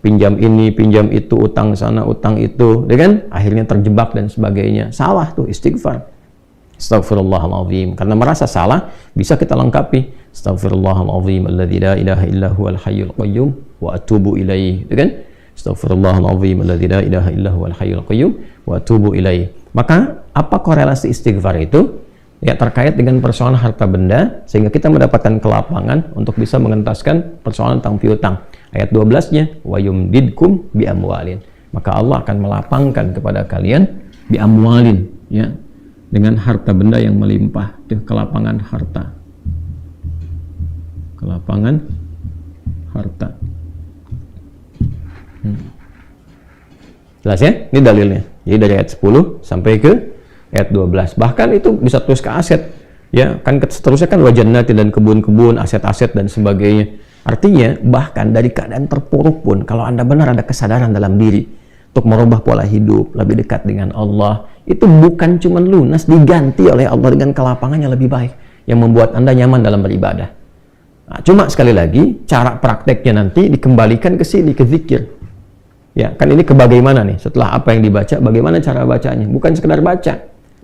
pinjam ini, pinjam itu, utang sana, utang itu, ya kan? Akhirnya terjebak dan sebagainya. Salah tuh istighfar. Astaghfirullahaladzim. Karena merasa salah, bisa kita lengkapi. Astaghfirullahaladzim alladzi la ilaha illa huwal hayyul qayyum wa atubu ilaih. Ya kan? Astaghfirullahaladzim alladzi la ilaha illa huwal hayyul qayyum wa atubu ilaih. Maka apa korelasi istighfar itu? Ya, terkait dengan persoalan harta benda, sehingga kita mendapatkan kelapangan untuk bisa mengentaskan persoalan tentang piutang. Ayat 12-nya, wa yumdidkum bi amwalin. Maka Allah akan melapangkan kepada kalian bi amwalin, ya, dengan harta benda yang melimpah. Itu kelapangan harta. Kelapangan harta. Jelas ya? Ini dalilnya. Jadi dari ayat 10 sampai ke ayat 12. Bahkan itu bisa terus ke aset. Ya, kan seterusnya kan wajannati dan kebun-kebun, aset-aset dan sebagainya. Artinya, bahkan dari keadaan terpuruk pun, kalau Anda benar ada kesadaran dalam diri untuk merubah pola hidup, lebih dekat dengan Allah, itu bukan cuma lunas, diganti oleh Allah dengan kelapangan yang lebih baik, yang membuat Anda nyaman dalam beribadah. Nah, cuma sekali lagi, cara prakteknya nanti dikembalikan ke sini, ke zikir. Ya, kan ini ke bagaimana nih, setelah apa yang dibaca, bagaimana cara bacanya. Bukan sekedar baca,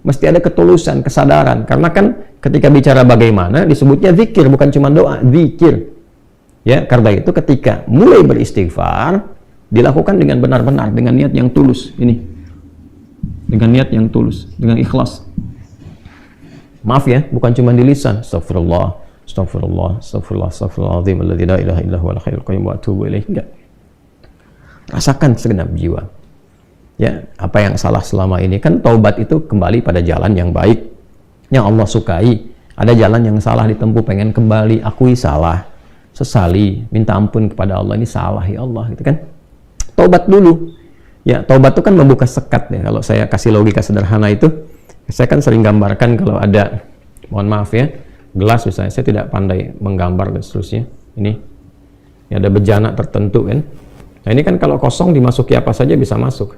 mesti ada ketulusan, kesadaran. Karena kan ketika bicara bagaimana, disebutnya zikir, bukan cuma doa, zikir. Ya, karena itu ketika mulai beristighfar, dilakukan dengan benar-benar, dengan niat yang tulus. Ini, dengan niat yang tulus, dengan ikhlas. Maaf ya, bukan cuma di lisan. Astagfirullah, astagfirullah, astagfirullah, astagfirullahaladzim, alladzi la ilaha illa huwal hayyul qayyum wa atubu ilaih. Enggak. Rasakan segenap jiwa. Ya, apa yang salah selama ini, kan taubat itu kembali pada jalan yang baik, yang Allah sukai. Ada jalan yang salah ditempuh, pengen kembali, akui salah, sesali, minta ampun kepada Allah, ini salah ya Allah, gitu kan. Taubat dulu. Ya, taubat itu kan membuka sekat ya. Kalau saya kasih logika sederhana itu, saya kan sering gambarkan kalau ada, mohon maaf ya, gelas misalnya, saya tidak pandai menggambar dan seterusnya. Ini ada bejana tertentu kan. Nah, ini kan kalau kosong dimasuki apa saja bisa masuk.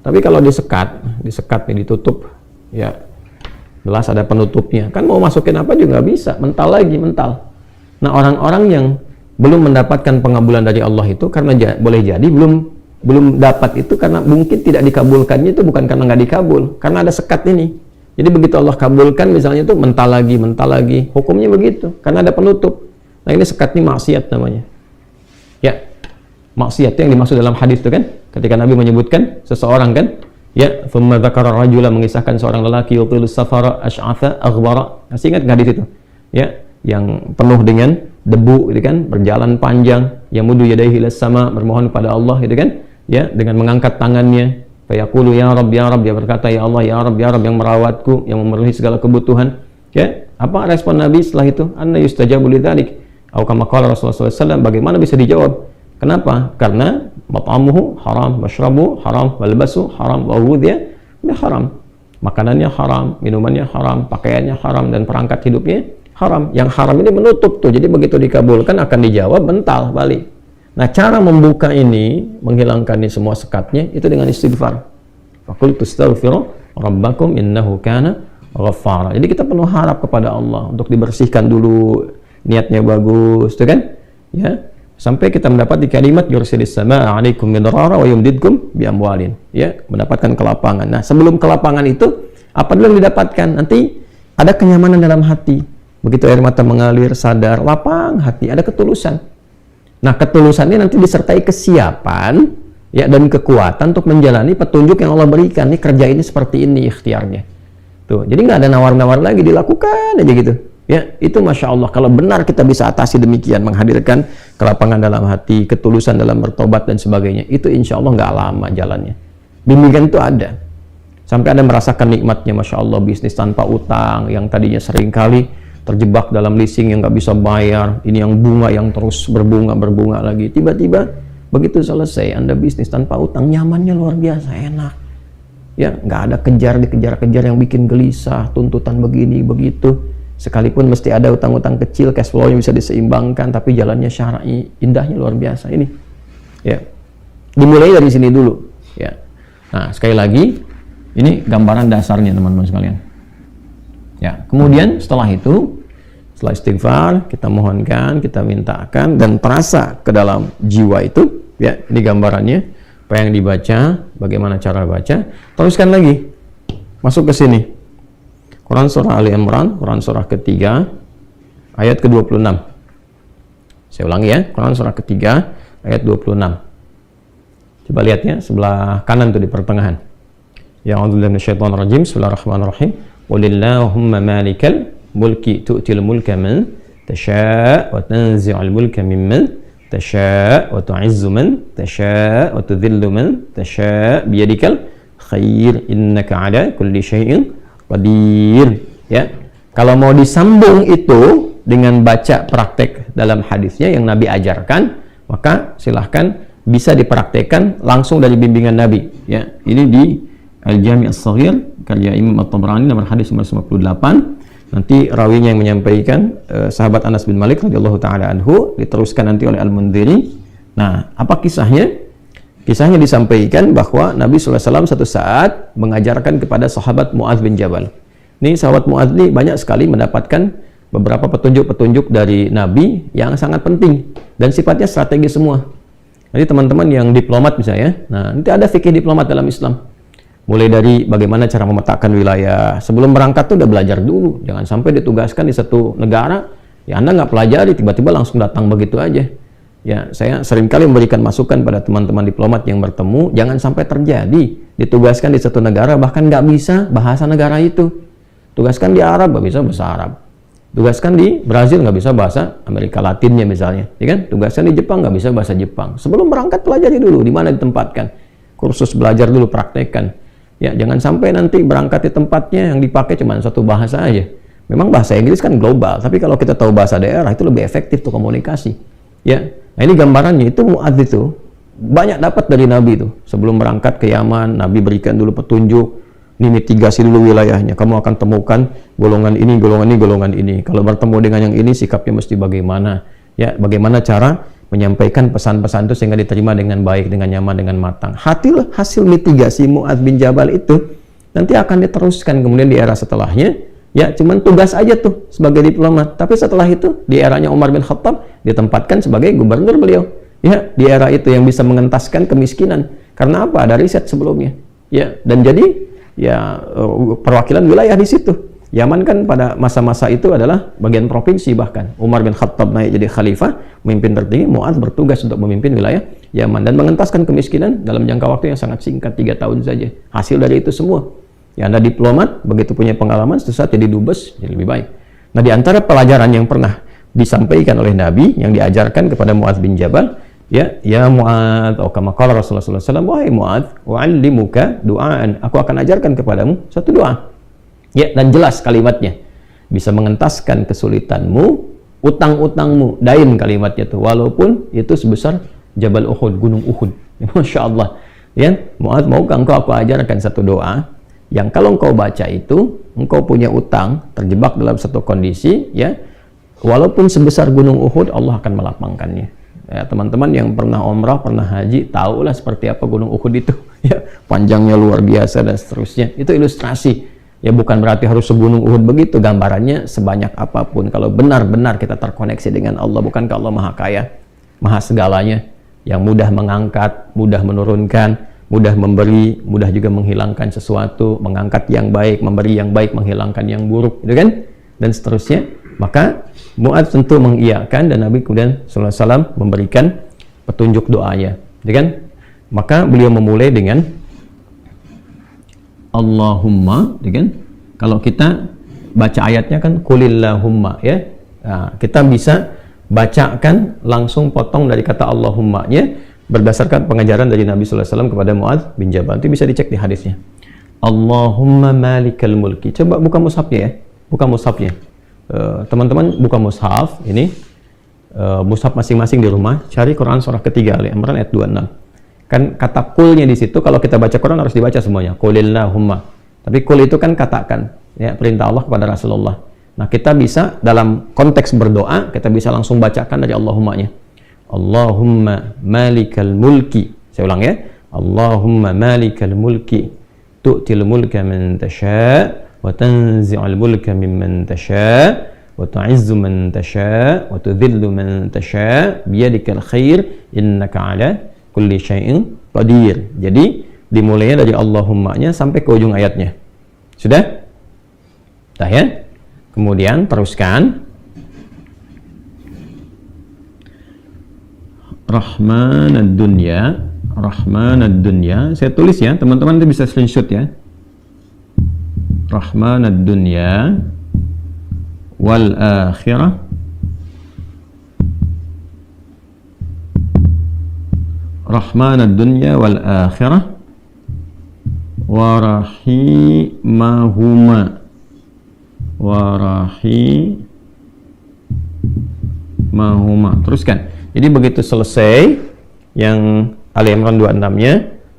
Tapi kalau disekat nih, ditutup, ya gelas ada penutupnya. Kan mau masukin apa juga nggak bisa, mental lagi, mental. Nah, orang-orang yang belum mendapatkan pengabulan dari Allah itu karena boleh jadi belum dapat itu karena mungkin tidak dikabulkannya itu bukan karena nggak dikabul, karena ada sekat ini. Jadi begitu Allah kabulkan misalnya itu mental lagi, hukumnya begitu, karena ada penutup. Nah, ini sekat ini maksiat namanya. Ya, maksiat yang dimaksud dalam hadis itu kan, ketika Nabi menyebutkan seseorang kan, ya, thumma dzakara rajula, mengisahkan seorang lelaki yuqilus safara asy'atha aghbara. Masih ingat hadis itu? Ya, yang penuh dengan debu, gitu kan, berjalan panjang, yamudu yadayhi ilas sama, bermohon kepada Allah, gitu kan, ya, dengan mengangkat tangannya, fayaqulu ya Rabb, dia berkata ya Allah, ya Rabb, yang merawatku, yang memenuhi segala kebutuhan. Ya, apa respon Nabi setelah itu? Anna yustajabu lidzalik, atau kama qala Rasulullah SAW, bagaimana bisa dijawab? Kenapa? Karena mat'amuhu haram, mashrabu haram, walbasu haram, wa ghudhiya bi haram. Makanannya haram, minumannya haram, pakaiannya haram, dan perangkat hidupnya haram. Yang haram ini menutup tuh, jadi begitu dikabulkan akan dijawab bental balik. Nah, cara membuka ini, menghilangkan ini semua sekatnya, itu dengan istighfar. Faqul tastaghfiru rabbakum innahu kana ghaffara. Jadi kita penuh harap kepada Allah untuk dibersihkan dulu, niatnya bagus, tuh kan? Ya, sampai kita mendapat di kalimat yursilis samaa 'alaikum midrara wa yumdidkum bi amwalin. Ya, mendapatkan kelapangan. Nah, sebelum kelapangan itu, apa dulu yang didapatkan? Nanti ada kenyamanan dalam hati. Begitu air mata mengalir, sadar, lapang hati, ada ketulusan. Nah, ketulusan ini nanti disertai kesiapan ya, dan kekuatan untuk menjalani petunjuk yang Allah berikan. Nih kerja ini seperti ini ikhtiarnya. Tuh, jadi nggak ada nawar-nawar lagi, dilakukan aja gitu. Ya, itu Masya Allah. Kalau benar kita bisa atasi demikian, menghadirkan kelapangan dalam hati, ketulusan dalam bertobat dan sebagainya, itu insya Allah nggak lama jalannya. Bimbingan itu ada. Sampai Anda merasakan nikmatnya, Masya Allah, bisnis tanpa utang, yang tadinya seringkali terjebak dalam leasing yang nggak bisa bayar, ini yang bunga yang terus berbunga lagi. Tiba-tiba begitu selesai, Anda bisnis tanpa utang, nyamannya luar biasa, enak. Ya, nggak ada dikejar-kejar yang bikin gelisah, tuntutan begini, begitu. Sekalipun mesti ada utang-utang kecil, cash flow-nya bisa diseimbangkan, tapi jalannya syar'i, indahnya luar biasa ini. Ya, dimulai dari sini dulu. Ya, nah sekali lagi, ini gambaran dasarnya teman-teman sekalian. Ya, kemudian setelah itu, setelah istighfar, kita mohonkan, kita mintakan, dan terasa ke dalam jiwa itu. Ya, ini gambarannya, apa yang dibaca, bagaimana cara baca. Teruskan lagi, masuk ke sini. Quran Surah Ali Imran, Quran Surah ketiga, ayat ke-26. Saya ulangi ya, Quran Surah ketiga, ayat 26. Coba lihat ya, sebelah kanan tuh di pertengahan. Ya'udzubillahi minasyaitonir rajim, bismillahirrahmanirrahim. Qulillahumma malikal mulki tu'til mulka man tasha' wa tanzi'ul mulka mimman tasha' wa tu'izzu man tasha' wa tudhillu man tasha' biyadikal khair innaka 'ala kulli syai'in qadir. Ya, kalau mau disambung itu dengan baca praktek dalam hadisnya yang Nabi ajarkan, maka silahkan bisa dipraktekkan langsung dari bimbingan Nabi. Ya, ini di Al-Jami' As-Saghir karya Imam At-Tabrani nomor hadis 58. Nanti rawinya yang menyampaikan sahabat Anas bin Malik radhiyallahu taala anhu, diteruskan nanti oleh Al-Mundhiri. Nah, apa kisahnya? Kisahnya disampaikan bahwa Nabi SAW satu saat mengajarkan kepada sahabat Mu'adz bin Jabal. Ini sahabat Mu'adz ini banyak sekali mendapatkan beberapa petunjuk-petunjuk dari Nabi yang sangat penting dan sifatnya strategis semua. Jadi teman-teman yang diplomat misalnya, nah nanti ada fikih diplomat dalam Islam. Mulai dari bagaimana cara memetakan wilayah. Sebelum berangkat tuh udah belajar dulu. Jangan sampai ditugaskan di satu negara, ya Anda nggak pelajari, tiba-tiba langsung datang begitu aja. Ya, saya seringkali memberikan masukan pada teman-teman diplomat yang bertemu, jangan sampai terjadi ditugaskan di satu negara bahkan nggak bisa bahasa negara itu. Tugaskan di Arab nggak bisa bahasa Arab. Tugaskan di Brazil nggak bisa bahasa Amerika Latinnya misalnya, ya kan? Tugaskan di Jepang nggak bisa bahasa Jepang. Sebelum berangkat pelajari dulu di mana ditempatkan. Kursus belajar dulu, praktekkan. Ya, jangan sampai nanti berangkat di tempatnya yang dipakai cuma satu bahasa aja. Memang bahasa Inggris kan global, tapi kalau kita tahu bahasa daerah itu lebih efektif tuh komunikasi. Ya. Nah, ini gambarannya itu Mu'adz itu banyak dapat dari Nabi itu. Sebelum berangkat ke Yaman, Nabi berikan dulu petunjuk, ini mitigasi dulu wilayahnya. Kamu akan temukan golongan ini, golongan ini, golongan ini. Kalau bertemu dengan yang ini, sikapnya mesti bagaimana? Ya, bagaimana cara menyampaikan pesan-pesan itu sehingga diterima dengan baik, dengan nyaman, dengan matang. Hasil mitigasi Mu'adz bin Jabal itu nanti akan diteruskan kemudian di era setelahnya. Ya, cuman tugas aja tuh sebagai diplomat. Tapi setelah itu, di eranya Umar bin Khattab, ditempatkan sebagai gubernur beliau. Ya, di era itu yang bisa mengentaskan kemiskinan. Karena apa? Ada riset sebelumnya. Ya, dan jadi, ya perwakilan wilayah di situ. Yaman kan pada masa-masa itu adalah bagian provinsi bahkan. Umar bin Khattab naik jadi khalifah, pemimpin tertinggi, Mu'adz bertugas untuk memimpin wilayah Yaman dan mengentaskan kemiskinan dalam jangka waktu yang sangat singkat, 3 tahun saja. Hasil dari itu semua. Ya, Anda diplomat, begitu punya pengalaman, setelah saat jadi dubes, jadi lebih baik. Nah, di antara pelajaran yang pernah disampaikan oleh Nabi, yang diajarkan kepada Mu'adz bin Jabal, ya Mu'adz, atau kama qala Rasulullah SAW, wahai Mu'adz, wa'allimuka du'aan, aku akan ajarkan kepadamu satu doa. Ya, dan jelas kalimatnya. Bisa mengentaskan kesulitanmu, utang-utangmu, dain kalimatnya tuh, walaupun itu sebesar Jabal Uhud, gunung Uhud. Masya Allah. Ya, Mu'adz, maukah engkau aku ajarkan satu doa yang kalau engkau baca itu, engkau punya utang, terjebak dalam satu kondisi, ya, walaupun sebesar gunung Uhud, Allah akan melapangkannya. Ya, teman-teman yang pernah umrah, pernah haji, tahulah seperti apa gunung Uhud itu. Ya, panjangnya luar biasa dan seterusnya. Itu ilustrasi. Ya, bukan berarti harus segunung Uhud begitu. Gambarannya sebanyak apapun. Kalau benar-benar kita terkoneksi dengan Allah, bukankah Allah Maha Kaya, Maha segalanya, yang mudah mengangkat, mudah menurunkan, mudah memberi, mudah juga menghilangkan sesuatu, mengangkat yang baik, memberi yang baik, menghilangkan yang buruk, gitu kan? Dan seterusnya. Maka Mu'adz tentu mengiyakan dan Nabi kemudian sallallahu alaihi wasallam memberikan petunjuk doanya, gitu kan? Maka beliau memulai dengan Allahumma, kan? Kalau kita baca ayatnya kan qulillahumma, ya. Nah, kita bisa bacakan langsung potong dari kata Allahumma-nya berdasarkan pengajaran dari Nabi sallallahu alaihi wasallam kepada Muadz bin Jabal. Itu bisa dicek di hadisnya. Allahumma malikal mulki. Coba buka mushafnya ya. Buka mushafnya. Teman-teman buka mushaf ini, mushaf masing-masing di rumah, cari Quran surah ketiga Ali Imran ayat 26. Kan kata kulnya di situ, kalau kita baca Quran harus dibaca semuanya. Qulillahumma. Tapi kul itu kan katakan, ya, perintah Allah kepada Rasulullah. Nah, kita bisa dalam konteks berdoa, kita bisa langsung bacakan dari Allahumma-nya. Allahumma malikal mulki. Saya ulang ya. Allahumma malikal mulki. Tu'til mulka man tasha' wa tanzi'ul mulka mimman tasha' wa tu'izzu man tasha' wa tudhillu man tasha' biyadikal khair innaka 'ala kulli syai'in qadir. Jadi dimulainya dari Allahumma-nya sampai ke ujung ayatnya. Sudah? Dah ya? Kemudian teruskan. Rahmanad dunya, Rahmanad dunya. Saya tulis ya, teman-teman itu bisa screenshot ya. Rahmanad dunya wal akhirah. Rahmanad dunya wal akhirah wa rahimahuma Teruskan. Jadi begitu selesai yang Ali Imran 26-nya,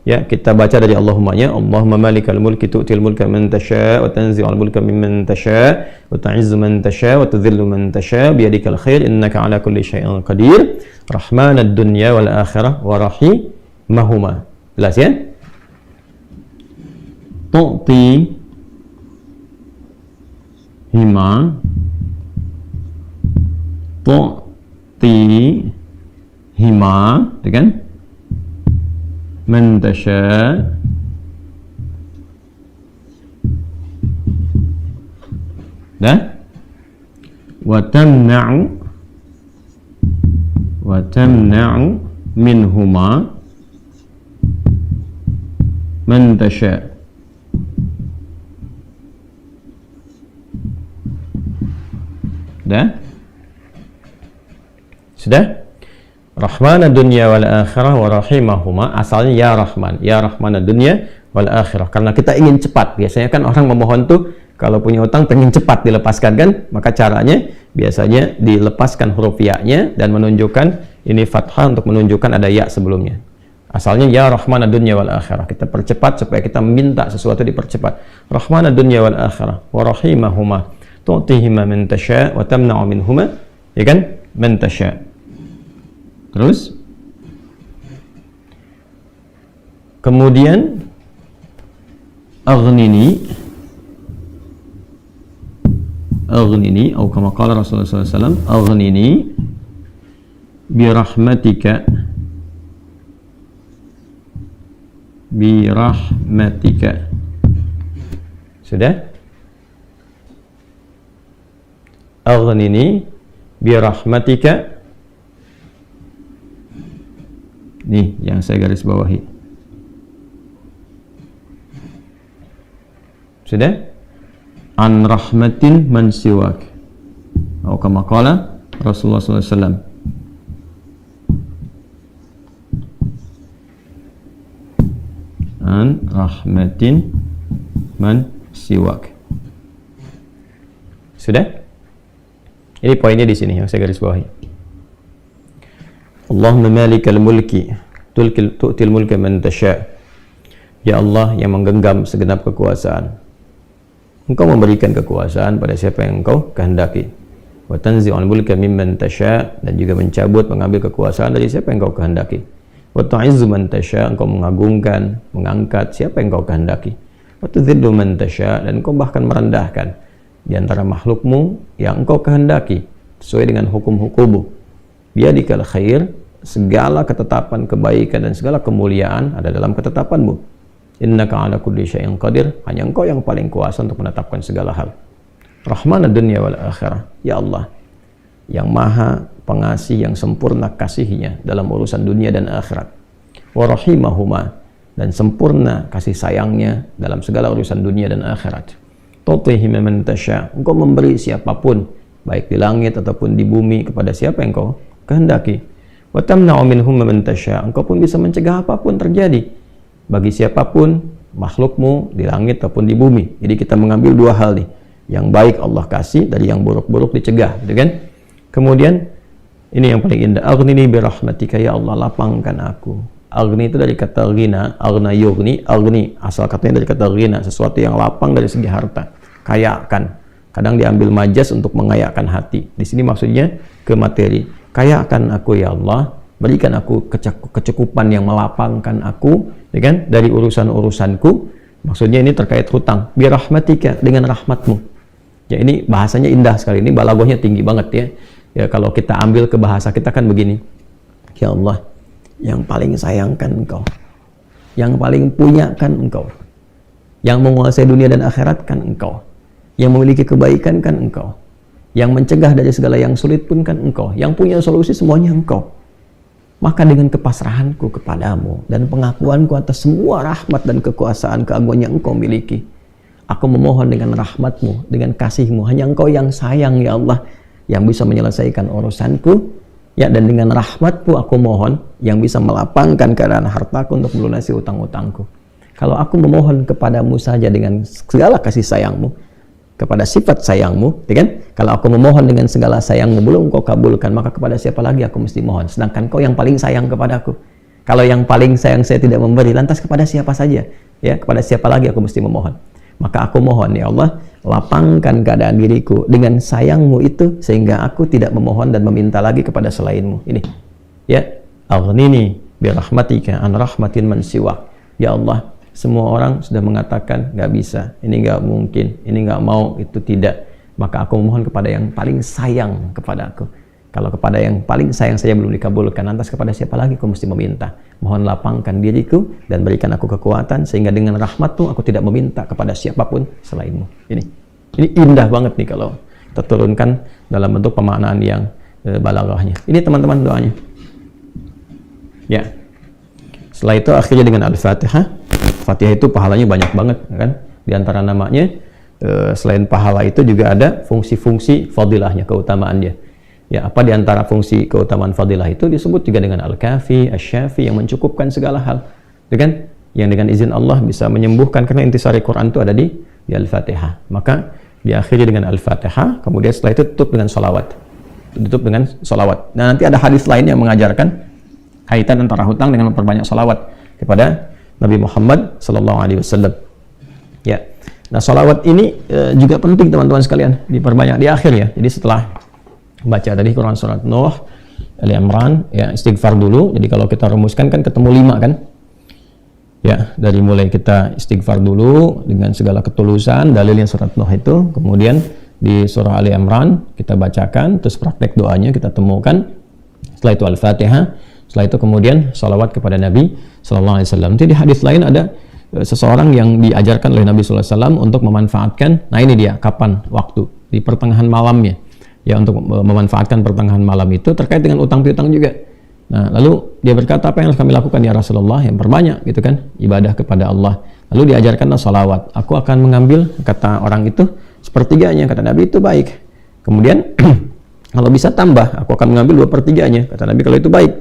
ya, kita baca dari Allahumma-nya. Allahumma malikal mulki tu'til mulka man tasha' wa tanzi'ul mulka mimman tasha' wa tu'izzu man tasha' wa tudhillu man tasha' biyadikal khair innaka 'ala kulli syai'in qadir. Rahmanad dunya wal akhirah wa rahimahuma. Jelas ya? Tu'ti hima kan? Man tasha' dah? Wa tamna'u minhuma man tasha'. Dah? Sudah? Rahmanad dunya wal akhirah wa rahimahuma. Asalnya ya Rahman, ya Rahmanad dunya wal akhirah. Karena kita ingin cepat. Biasanya kan orang memohon tuh kalau punya utang pengen cepat dilepaskan kan, maka caranya biasanya dilepaskan huruf ya-nya dan menunjukkan ini fathah untuk menunjukkan ada ya sebelumnya. Asalnya ya Rahmanad dunya wal akhirah. Kita percepat supaya kita minta sesuatu dipercepat. Rahmanad dunya wal akhirah wa rahimahuma. Tu'tihima man tasha' wa tamna'u minhuma, ya kan? Man tasha'. Terus kemudian aghnini atau kama qala Rasulullah sallallahu alaihi wasallam, aghnini bi rahmatika. Sudah? Aghnini bi rahmatika. Nih yang saya garis bawahi. Sudah? An rahmatin man siwak. Atau kama qala Rasulullah sallallahu alaihi wasallam. An rahmatin man siwak. Sudah? Ini poinnya di sini yang saya garis bawahi. Allahumma malikal mulki tu'til mulka man tasha'. Ya Allah yang menggenggam segenap kekuasaan, Engkau memberikan kekuasaan pada siapa yang Engkau kehendaki. Wa tanzi'ul mulka mimman tasha', dan juga mencabut, mengambil kekuasaan dari siapa yang Engkau kehendaki. Wa tu'izzu man tasha', Engkau mengagungkan, mengangkat siapa yang Engkau kehendaki. Wa tudhillu man tasha', dan Engkau bahkan merendahkan di antara makhlukmu yang Engkau kehendaki sesuai dengan hukum-hukummu. Biyadikal khair, segala ketetapan kebaikan dan segala kemuliaan ada dalam ketetapanmu. Innaka 'ala kulli syai'in qadir, hanya Engkau yang paling kuasa untuk menetapkan segala hal. Rahmanad dunya wal akhirah, ya Allah yang maha pengasih, yang sempurna kasihnya dalam urusan dunia dan akhirat. wa rahimahuma, dan sempurna kasih sayangnya dalam segala urusan dunia dan akhirat. Tutihi man tasya, engkau memberi siapapun baik di langit ataupun di bumi kepada siapa yang engkau kehendaki. Wa tamna'u minhum man tasya, engkau pun bisa mencegah apapun terjadi bagi siapapun makhlukmu di langit ataupun di bumi. Jadi kita mengambil dua hal nih, yang baik Allah kasih, dari yang buruk-buruk dicegah, gitu kan? Kemudian ini yang paling indah, aghnini bi rahmatika, ya Allah lapangkan aku. Aghni itu dari kata ghina, aghna yughni, aghni asal katanya dari kata ghina, sesuatu yang lapang dari segi harta, kayakan. Kadang diambil majas untuk mengayakkan hati. Di sini maksudnya ke materi. Kayakan aku ya Allah, berikan aku kecukupan yang melapangkan aku, ya kan, dari urusan-urusanku. Maksudnya ini terkait hutang. Bi rahmatika, dengan rahmatmu. Ya ini bahasanya indah sekali, ini balaghahnya tinggi banget ya. Ya kalau kita ambil ke bahasa kita kan begini. Ya Allah, yang paling sayangkan engkau, yang paling punya kan engkau, yang menguasai dunia dan akhirat kan engkau, yang memiliki kebaikan kan engkau, yang mencegah dari segala yang sulit pun kan engkau, yang punya solusi semuanya engkau. Maka dengan kepasrahanku kepadamu dan pengakuanku atas semua rahmat dan kekuasaan keagungan yang engkau miliki, aku memohon dengan rahmatmu, dengan kasihmu, hanya engkau yang sayang ya Allah, yang bisa menyelesaikan urusanku, ya, dan dengan rahmatmu aku mohon yang bisa melapangkan keadaan hartaku untuk melunasi utang-utangku. Kalau aku memohon kepadamu saja dengan segala kasih sayangmu, kepada sifat sayangmu, ya kan? Kalau aku memohon dengan segala sayangmu belum kau kabulkan, maka kepada siapa lagi aku mesti mohon? Sedangkan kau yang paling sayang kepadaku. Kalau yang paling sayang saya tidak memberi, lantas kepada siapa saja? Ya, kepada siapa lagi aku mesti memohon? Maka aku mohon ya Allah, lapangkan keadaan diriku dengan sayangmu itu, sehingga aku tidak memohon dan meminta lagi kepada selainmu. Ini ya, aghnini bi rahmatika an rahmatin man siwak. Ya Allah, semua orang sudah mengatakan nggak bisa, ini nggak mungkin, ini nggak mau, itu tidak. Maka aku memohon kepada yang paling sayang kepada aku. Kalau kepada yang paling sayang saya belum dikabulkan, lantas kepada siapa lagi aku mesti meminta? Mohon lapangkan diriku dan berikan aku kekuatan, sehingga dengan rahmatmu aku tidak meminta kepada siapapun selainmu. Ini indah banget nih kalau kita turunkan dalam bentuk pemaknaan yang balaghahnya. Ini teman-teman doanya. Ya. Setelah itu akhirnya dengan Al-Fatihah. Fatihah itu pahalanya banyak banget, kan? Di antara namanya selain pahala itu juga ada fungsi-fungsi fadilahnya, keutamaannya. Ya, apa di antara fungsi keutamaan fadilah itu disebut juga dengan Al-Kafi, Asy-Syafi, yang mencukupkan segala hal. Dengan yang dengan izin Allah bisa menyembuhkan, karena intisari Quran itu ada di Al-Fatihah. Maka diakhiri dengan Al-Fatihah, kemudian setelah itu tutup dengan salawat. Tutup dengan salawat. Nah, nanti ada hadis lain yang mengajarkan kaitan antara hutang dengan memperbanyak salawat kepada Nabi Muhammad SAW. Ya. Nah, salawat ini juga penting teman-teman sekalian, diperbanyak di akhir ya. Jadi setelah baca tadi Quran surat Nuh, Ali Imran, ya istighfar dulu. Jadi kalau kita rumuskan kan ketemu 5 kan? Ya, dari mulai kita istighfar dulu dengan segala ketulusan, dalilnya surat Nuh itu, kemudian di surah Ali Imran kita bacakan, terus praktek doanya kita temukan. Setelah itu Al-Fatihah, setelah itu kemudian salawat kepada Nabi Sallallahu Alaihi Wasallam. Jadi di hadis lain ada seseorang yang diajarkan oleh Nabi Sallallahu Alaihi Wasallam untuk memanfaatkan, nah ini dia, kapan waktu, di pertengahan malamnya. Ya, untuk memanfaatkan pertengahan malam itu terkait dengan utang piutang juga. Nah, lalu dia berkata, apa yang harus kami lakukan ya Rasulullah? Yang perbanyak gitu kan, ibadah kepada Allah. Lalu diajarkanlah salawat. Aku akan mengambil, kata orang itu, sepertiganya. Kata Nabi, itu baik. Kemudian kalau bisa tambah, aku akan mengambil 2/3-nya. Kata Nabi, kalau itu baik.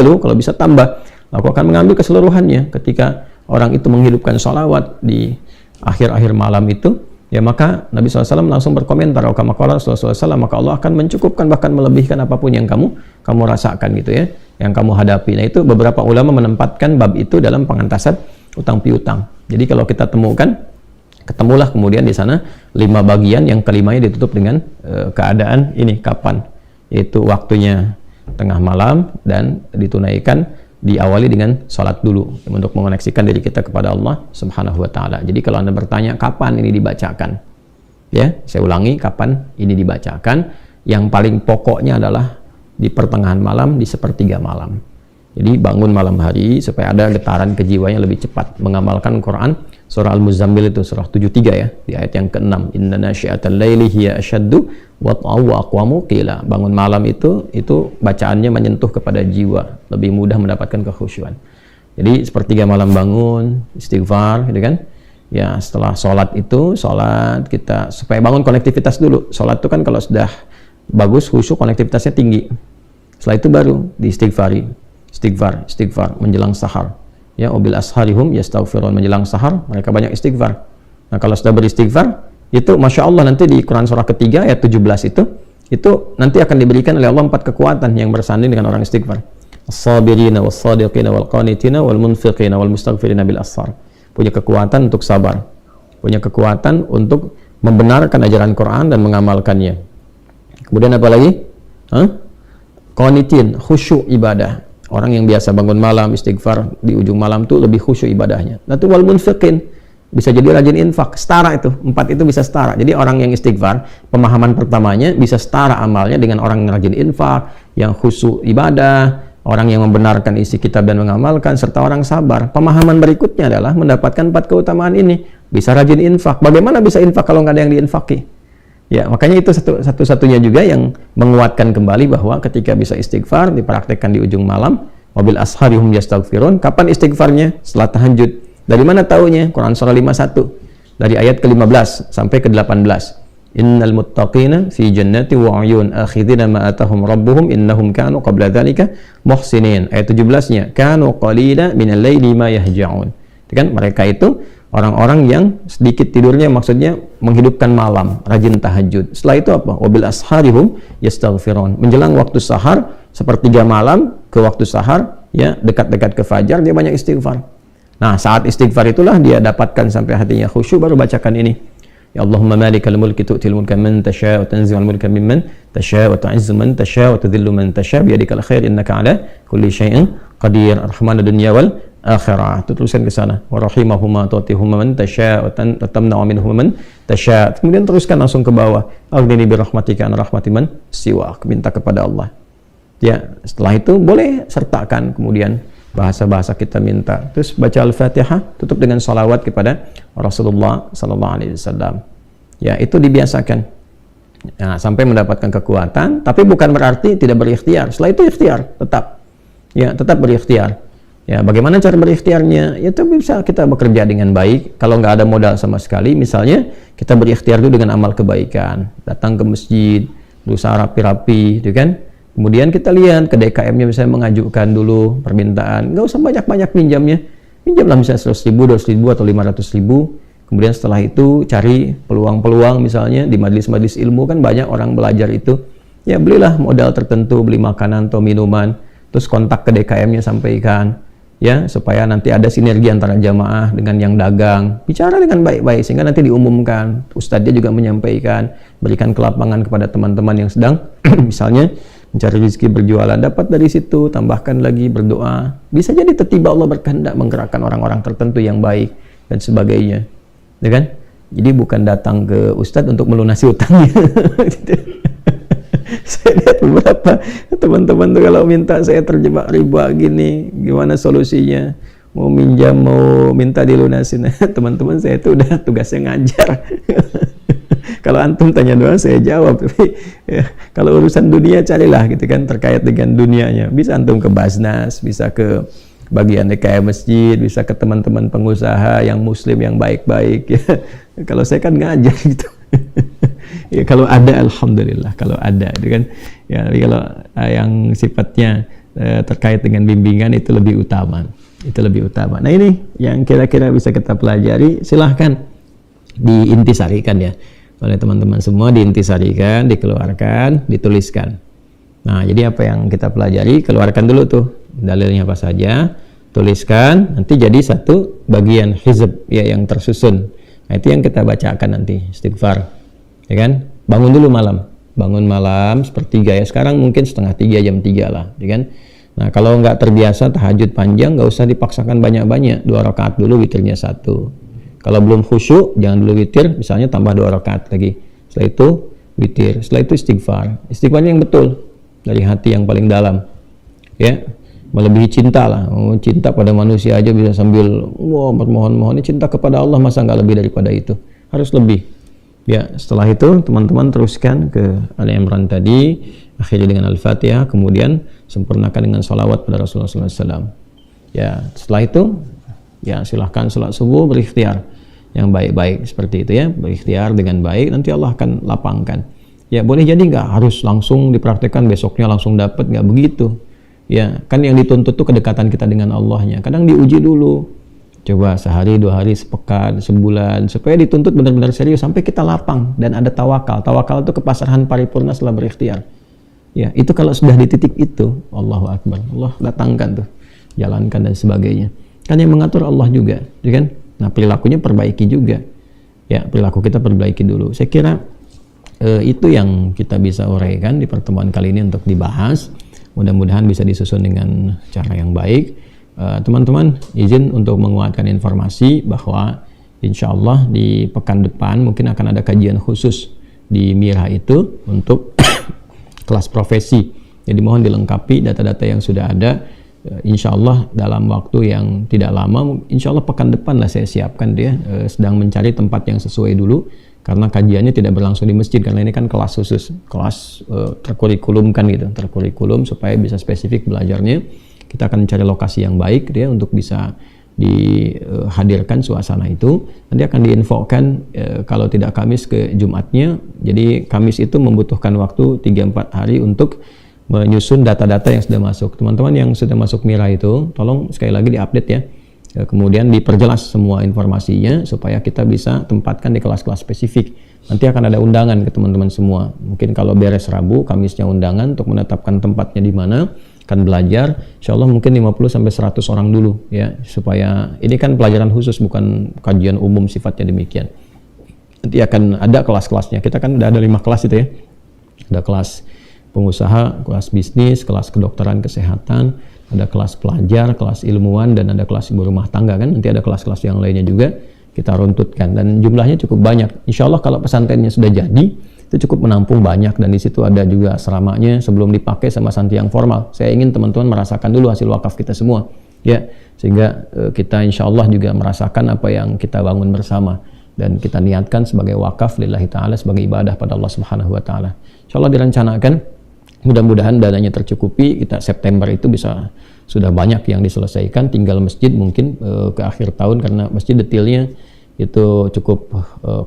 Lalu kalau bisa tambah, aku akan mengambil keseluruhannya. Ketika orang itu menghidupkan salawat di akhir-akhir malam itu, ya maka Nabi SAW langsung berkomentar, kama qala Rasulullah SAW, maka Allah akan mencukupkan, bahkan melebihkan apapun yang kamu rasakan gitu ya, yang kamu hadapi. Nah, itu beberapa ulama menempatkan bab itu dalam pengantasan utang piutang. Jadi kalau kita temukan, ketemulah kemudian di sana 5 bagian, yang kelimanya ditutup dengan keadaan ini kapan, yaitu waktunya tengah malam, dan ditunaikan diawali dengan sholat dulu untuk mengoneksikan diri kita kepada Allah Subhanahu wa Ta'ala. Jadi kalau Anda bertanya kapan ini dibacakan, ya saya ulangi, kapan ini dibacakan, yang paling pokoknya adalah di pertengahan malam, di 1/3 malam. Jadi bangun malam hari supaya ada getaran kejiwanya lebih cepat mengamalkan Quran. Surah Al-Muzammil itu surah 73 ya, di ayat yang ke-6, inna nasyi'atal laili hiya asyaddu wat'aw wa aqwamu qila. Bangun malam itu bacaannya menyentuh kepada jiwa, lebih mudah mendapatkan kekhusyuan. Jadi sepertiga malam bangun, istighfar, gitu kan. Ya, setelah sholat kita supaya bangun konektivitas dulu. Sholat itu kan kalau sudah bagus, khusyuk, konektivitasnya tinggi. Setelah itu baru diistighfari. Istighfar menjelang sahar. Ya, wabil asharihum yastaghfirun, menjelang sahar mereka banyak istighfar. Nah, kalau sudah beristighfar, itu Masya Allah nanti di Quran surah ketiga ayat 17 itu nanti akan diberikan oleh Allah 4 kekuatan yang bersanding dengan orang istighfar. As-sabirina was-sadiqina wal-qanitina wal-munfiqina wal-mustaghfirina bil ashar. Punya kekuatan untuk sabar, punya kekuatan untuk membenarkan ajaran Quran dan mengamalkannya. Kemudian apa lagi? Qanitin, khusyuk ibadah. Orang yang biasa bangun malam istighfar di ujung malam tuh lebih khusyuk ibadahnya. Nah, itu wal-munfiqin, bisa jadi rajin infak, setara itu. 4 itu bisa setara. Jadi orang yang istighfar, pemahaman pertamanya bisa setara amalnya dengan orang yang rajin infak, yang khusyuk ibadah, orang yang membenarkan isi kitab dan mengamalkan, serta orang sabar. Pemahaman berikutnya adalah mendapatkan 4 keutamaan ini. Bisa rajin infak. Bagaimana bisa infak kalau nggak ada yang diinfaki? Ya, makanya itu satu-satunya juga yang menguatkan kembali bahwa ketika bisa istighfar, dipraktekkan di ujung malam, wabil asharihum yastaghfirun. Kapan istighfarnya? Setelah tahajud. Dari mana taunya? Quran surah 51. Dari ayat ke-15 sampai ke-18. Innal muttaqina fi jannati wa 'uyun akhidina ma atahum rabbuhum innahum kanu qabla dzalika muhsinin. Ayat 17-nya, kanu qalila minal laili ma yahja'un. Kan mereka itu orang-orang yang sedikit tidurnya, maksudnya menghidupkan malam, rajin tahajud. Setelah itu apa? Wabil asharihum yastaghfirun. Menjelang waktu sahar, sepertiga malam ke waktu sahar, ya, dekat-dekat ke fajar dia banyak istighfar. Nah, saat istighfar itulah dia dapatkan sampai hatinya khusyuk, baru bacakan ini. Ya Allahumma malikal mulki tu'til mulka man tasha' wa tanzi'ul mulka mimman tasha' wa tu'izzu man tasha' wa tudhillu man tasha' bi yadikal khair innaka 'ala kulli syai'in qadir arhamanud dunya wal akhirah. Itu tulisan ke sana. Wa rahimahuma tu'tihuma man tasha' wa tamna'u minhum man tasha'. Kemudian teruskan langsung ke bawah. Aghnini bi rahmatika an rahmati man siwak. Minta kepada Allah. Ya, setelah itu boleh sertakan kemudian bahasa-bahasa kita minta. Terus baca Al-Fatihah, tutup dengan salawat kepada Rasulullah sallallahu alaihi wasallam. Ya, itu dibiasakan. Nah, sampai mendapatkan kekuatan, tapi bukan berarti tidak berikhtiar. Setelah itu ikhtiar tetap. Ya, tetap berikhtiar. Ya, bagaimana cara berikhtiarnya? Ya, itu bisa kita bekerja dengan baik. Kalau nggak ada modal sama sekali, misalnya kita berikhtiar dulu dengan amal kebaikan. Datang ke masjid, berusaha rapi-rapi, gitu kan? Kemudian kita lihat ke DKM-nya, misalnya mengajukan dulu permintaan, nggak usah banyak-banyak minjamnya, minjamlah misalnya 100.000, 200.000 atau 500.000. Kemudian setelah itu cari peluang-peluang, misalnya di majelis-majelis ilmu kan banyak orang belajar itu, ya belilah modal tertentu, beli makanan atau minuman, terus kontak ke DKM-nya, sampaikan, ya, supaya nanti ada sinergi antara jamaah dengan yang dagang, bicara dengan baik-baik sehingga nanti diumumkan, ustadznya juga menyampaikan, berikan kelapangan kepada teman-teman yang sedang misalnya mencari rezeki berjualan, dapat dari situ, tambahkan lagi berdoa. Bisa jadi tiba-tiba Allah berkehendak menggerakkan orang-orang tertentu yang baik dan sebagainya, ya kan? Jadi bukan datang ke ustadz untuk melunasi utangnya. Saya lihat beberapa teman-teman tuh kalau minta, saya terjebak riba gini, gimana solusinya? Mau minjam, mau minta dilunasin. Teman-teman saya itu udah tugasnya ngajar. Kalau antum tanya doang saya jawab, tapi ya, kalau urusan dunia carilah gitu kan, terkait dengan dunianya. Bisa antum ke Basnas, bisa ke bagian DKM masjid, bisa ke teman-teman pengusaha yang muslim yang baik-baik ya. Kalau saya kan ngajar gitu. Ya, kalau ada alhamdulillah, kalau ada itu kan ya. Tapi kalau yang sifatnya terkait dengan bimbingan itu lebih utama. Itu lebih utama. Nah, ini yang kira-kira bisa kita pelajari, silahkan diintisarikan ya oleh teman-teman semua, diintisarikan, dikeluarkan, dituliskan. Nah, jadi apa yang kita pelajari, keluarkan dulu tuh dalilnya apa saja, tuliskan, nanti jadi satu bagian hizb ya yang tersusun. Nah, itu yang kita bacakan nanti, istighfar, ya kan? Bangun dulu malam, bangun malam sepertiga ya, sekarang mungkin setengah 3, jam 3 lah, ya kan? Nah, kalau nggak terbiasa tahajud panjang, nggak usah dipaksakan banyak-banyak, 2 rakaat dulu, witirnya 1. Kalau belum khusyuk, jangan dulu witir, misalnya tambah 2 rakaat lagi. Setelah itu witir, setelah itu istighfar. Istighfarnya yang betul, dari hati yang paling dalam. Ya, melebihi cinta lah. Oh, cinta pada manusia aja bisa sambil bermohon-mohon. Cinta kepada Allah masa nggak lebih daripada itu? Harus lebih. Ya, setelah itu teman-teman teruskan ke Ali Imran tadi, akhirnya dengan Al-Fatihah, kemudian sempurnakan dengan salawat pada Rasulullah SAW. Ya, setelah itu ya silahkan sholat subuh berikhtiar yang baik-baik seperti itu ya, berikhtiar dengan baik, nanti Allah akan lapangkan. Ya boleh jadi nggak harus langsung dipraktekkan besoknya langsung dapat, nggak begitu. Ya kan yang dituntut tuh kedekatan kita dengan Allahnya. Kadang diuji dulu, coba sehari, 2 hari, sepekan, sebulan, supaya dituntut benar-benar serius sampai kita lapang dan ada tawakal. Tawakal itu kepasrahan paripurna setelah berikhtiar. Ya itu kalau sudah di titik itu, Allahu Akbar, Allah datangkan tuh, jalankan dan sebagainya. Kan yang mengatur Allah juga, ya kan? Nah perilakunya perbaiki juga, ya perilaku kita perbaiki dulu. Saya kira itu yang kita bisa uraikan di pertemuan kali ini untuk dibahas. Mudah-mudahan bisa disusun dengan cara yang baik. Teman-teman izin untuk menguatkan informasi bahwa insya Allah di pekan depan mungkin akan ada kajian khusus di Mira itu untuk kelas profesi. Jadi mohon dilengkapi data-data yang sudah ada. Insya Allah dalam waktu yang tidak lama, insya Allah pekan depan lah saya siapkan dia, sedang mencari tempat yang sesuai dulu karena kajiannya tidak berlangsung di masjid karena ini kan kelas khusus, kelas terkurikulumkan gitu, terkurikulum supaya bisa spesifik belajarnya. Kita akan mencari lokasi yang baik dia untuk bisa dihadirkan suasana itu. Nanti akan diinfokan kalau tidak Kamis ke Jumatnya. Jadi Kamis itu membutuhkan waktu 3-4 hari untuk menyusun data-data yang sudah masuk. Teman-teman yang sudah masuk Mira itu tolong sekali lagi diupdate ya, kemudian diperjelas semua informasinya supaya kita bisa tempatkan di kelas-kelas spesifik. Nanti akan ada undangan ke teman-teman semua. Mungkin kalau beres Rabu, Kamisnya undangan untuk menetapkan tempatnya di mana akan belajar. Insya Allah mungkin 50-100 orang dulu ya, supaya ini kan pelajaran khusus bukan kajian umum sifatnya demikian. Nanti akan ada kelas-kelasnya. Kita kan udah ada 5 kelas itu ya. Ada kelas pengusaha, kelas bisnis, kelas kedokteran kesehatan, ada kelas pelajar, kelas ilmuwan, dan ada kelas ibu rumah tangga kan. Nanti ada kelas-kelas yang lainnya juga kita runtutkan dan jumlahnya cukup banyak. Insya Allah kalau pesantrennya sudah jadi itu cukup menampung banyak dan di situ ada juga asramanya sebelum dipakai sama santri yang formal. Saya ingin teman-teman merasakan dulu hasil wakaf kita semua ya, sehingga kita insya Allah juga merasakan apa yang kita bangun bersama dan kita niatkan sebagai wakaf lillahi ta'ala, sebagai ibadah pada Allah subhanahu wa ta'ala. Insya Allah direncanakan, mudah-mudahan dananya tercukupi, kita September itu bisa sudah banyak yang diselesaikan, tinggal masjid mungkin ke akhir tahun karena masjid detailnya itu cukup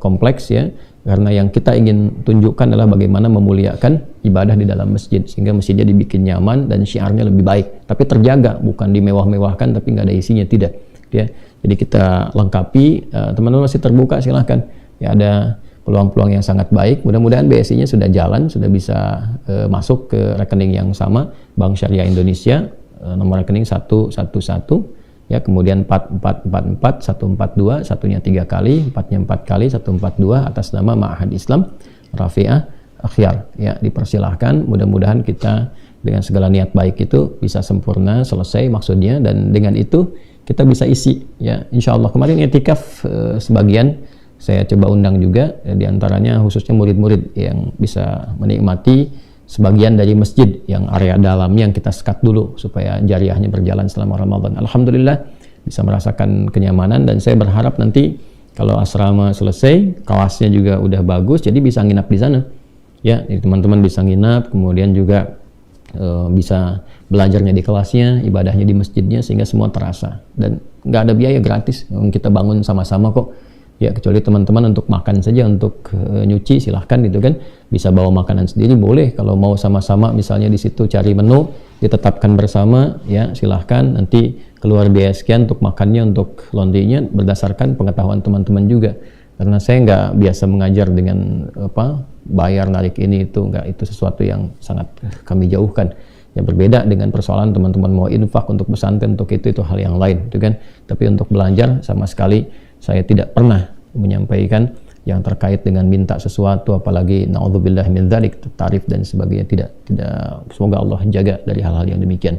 kompleks ya, karena yang kita ingin tunjukkan adalah bagaimana memuliakan ibadah di dalam masjid sehingga masjidnya dibikin nyaman dan syiarnya lebih baik, tapi terjaga, bukan dimewah-mewahkan tapi nggak ada isinya, tidak ya. Jadi kita lengkapi, teman-teman masih terbuka silahkan ya, ada peluang-peluang yang sangat baik. Mudah-mudahan BSI-nya sudah jalan, sudah bisa masuk ke rekening yang sama, Bank Syariah Indonesia, nomor rekening 111 ya, kemudian 4444 142, satunya 3 kali, 4-nya 4 kali, 142 atas nama Ma'had Islam Rafi'ah Akhyar ya, dipersilahkan. Mudah-mudahan kita dengan segala niat baik itu bisa sempurna, selesai maksudnya, dan dengan itu kita bisa isi ya, insya Allah. Kemarin etikaf sebagian saya coba undang juga, diantaranya khususnya murid-murid yang bisa menikmati sebagian dari masjid yang area dalamnya yang kita sekat dulu supaya jariahnya berjalan selama Ramadan. Alhamdulillah bisa merasakan kenyamanan dan saya berharap nanti kalau asrama selesai, kelasnya juga udah bagus, jadi bisa nginap di sana. Ya, teman-teman bisa nginap, kemudian juga bisa belajarnya di kelasnya, ibadahnya di masjidnya, sehingga semua terasa dan nggak ada biaya, gratis. Kita bangun sama-sama kok. Ya, kecuali teman-teman untuk makan saja, untuk nyuci silahkan gitu kan, bisa bawa makanan sendiri boleh. Kalau mau sama-sama misalnya di situ cari menu ditetapkan bersama ya silahkan, nanti keluar biaya sekian untuk makannya, untuk laundrynya berdasarkan pengetahuan teman-teman juga, karena saya nggak biasa mengajar dengan bayar narik ini itu, nggak, itu sesuatu yang sangat kami jauhkan. Yang berbeda dengan persoalan teman-teman mau infak untuk pesantren, untuk itu hal yang lain gitu kan. Tapi untuk belajar sama sekali saya tidak pernah menyampaikan yang terkait dengan minta sesuatu, apalagi naudzubillah min dzalik, tarif dan sebagainya, tidak. Semoga Allah jaga dari hal-hal yang demikian.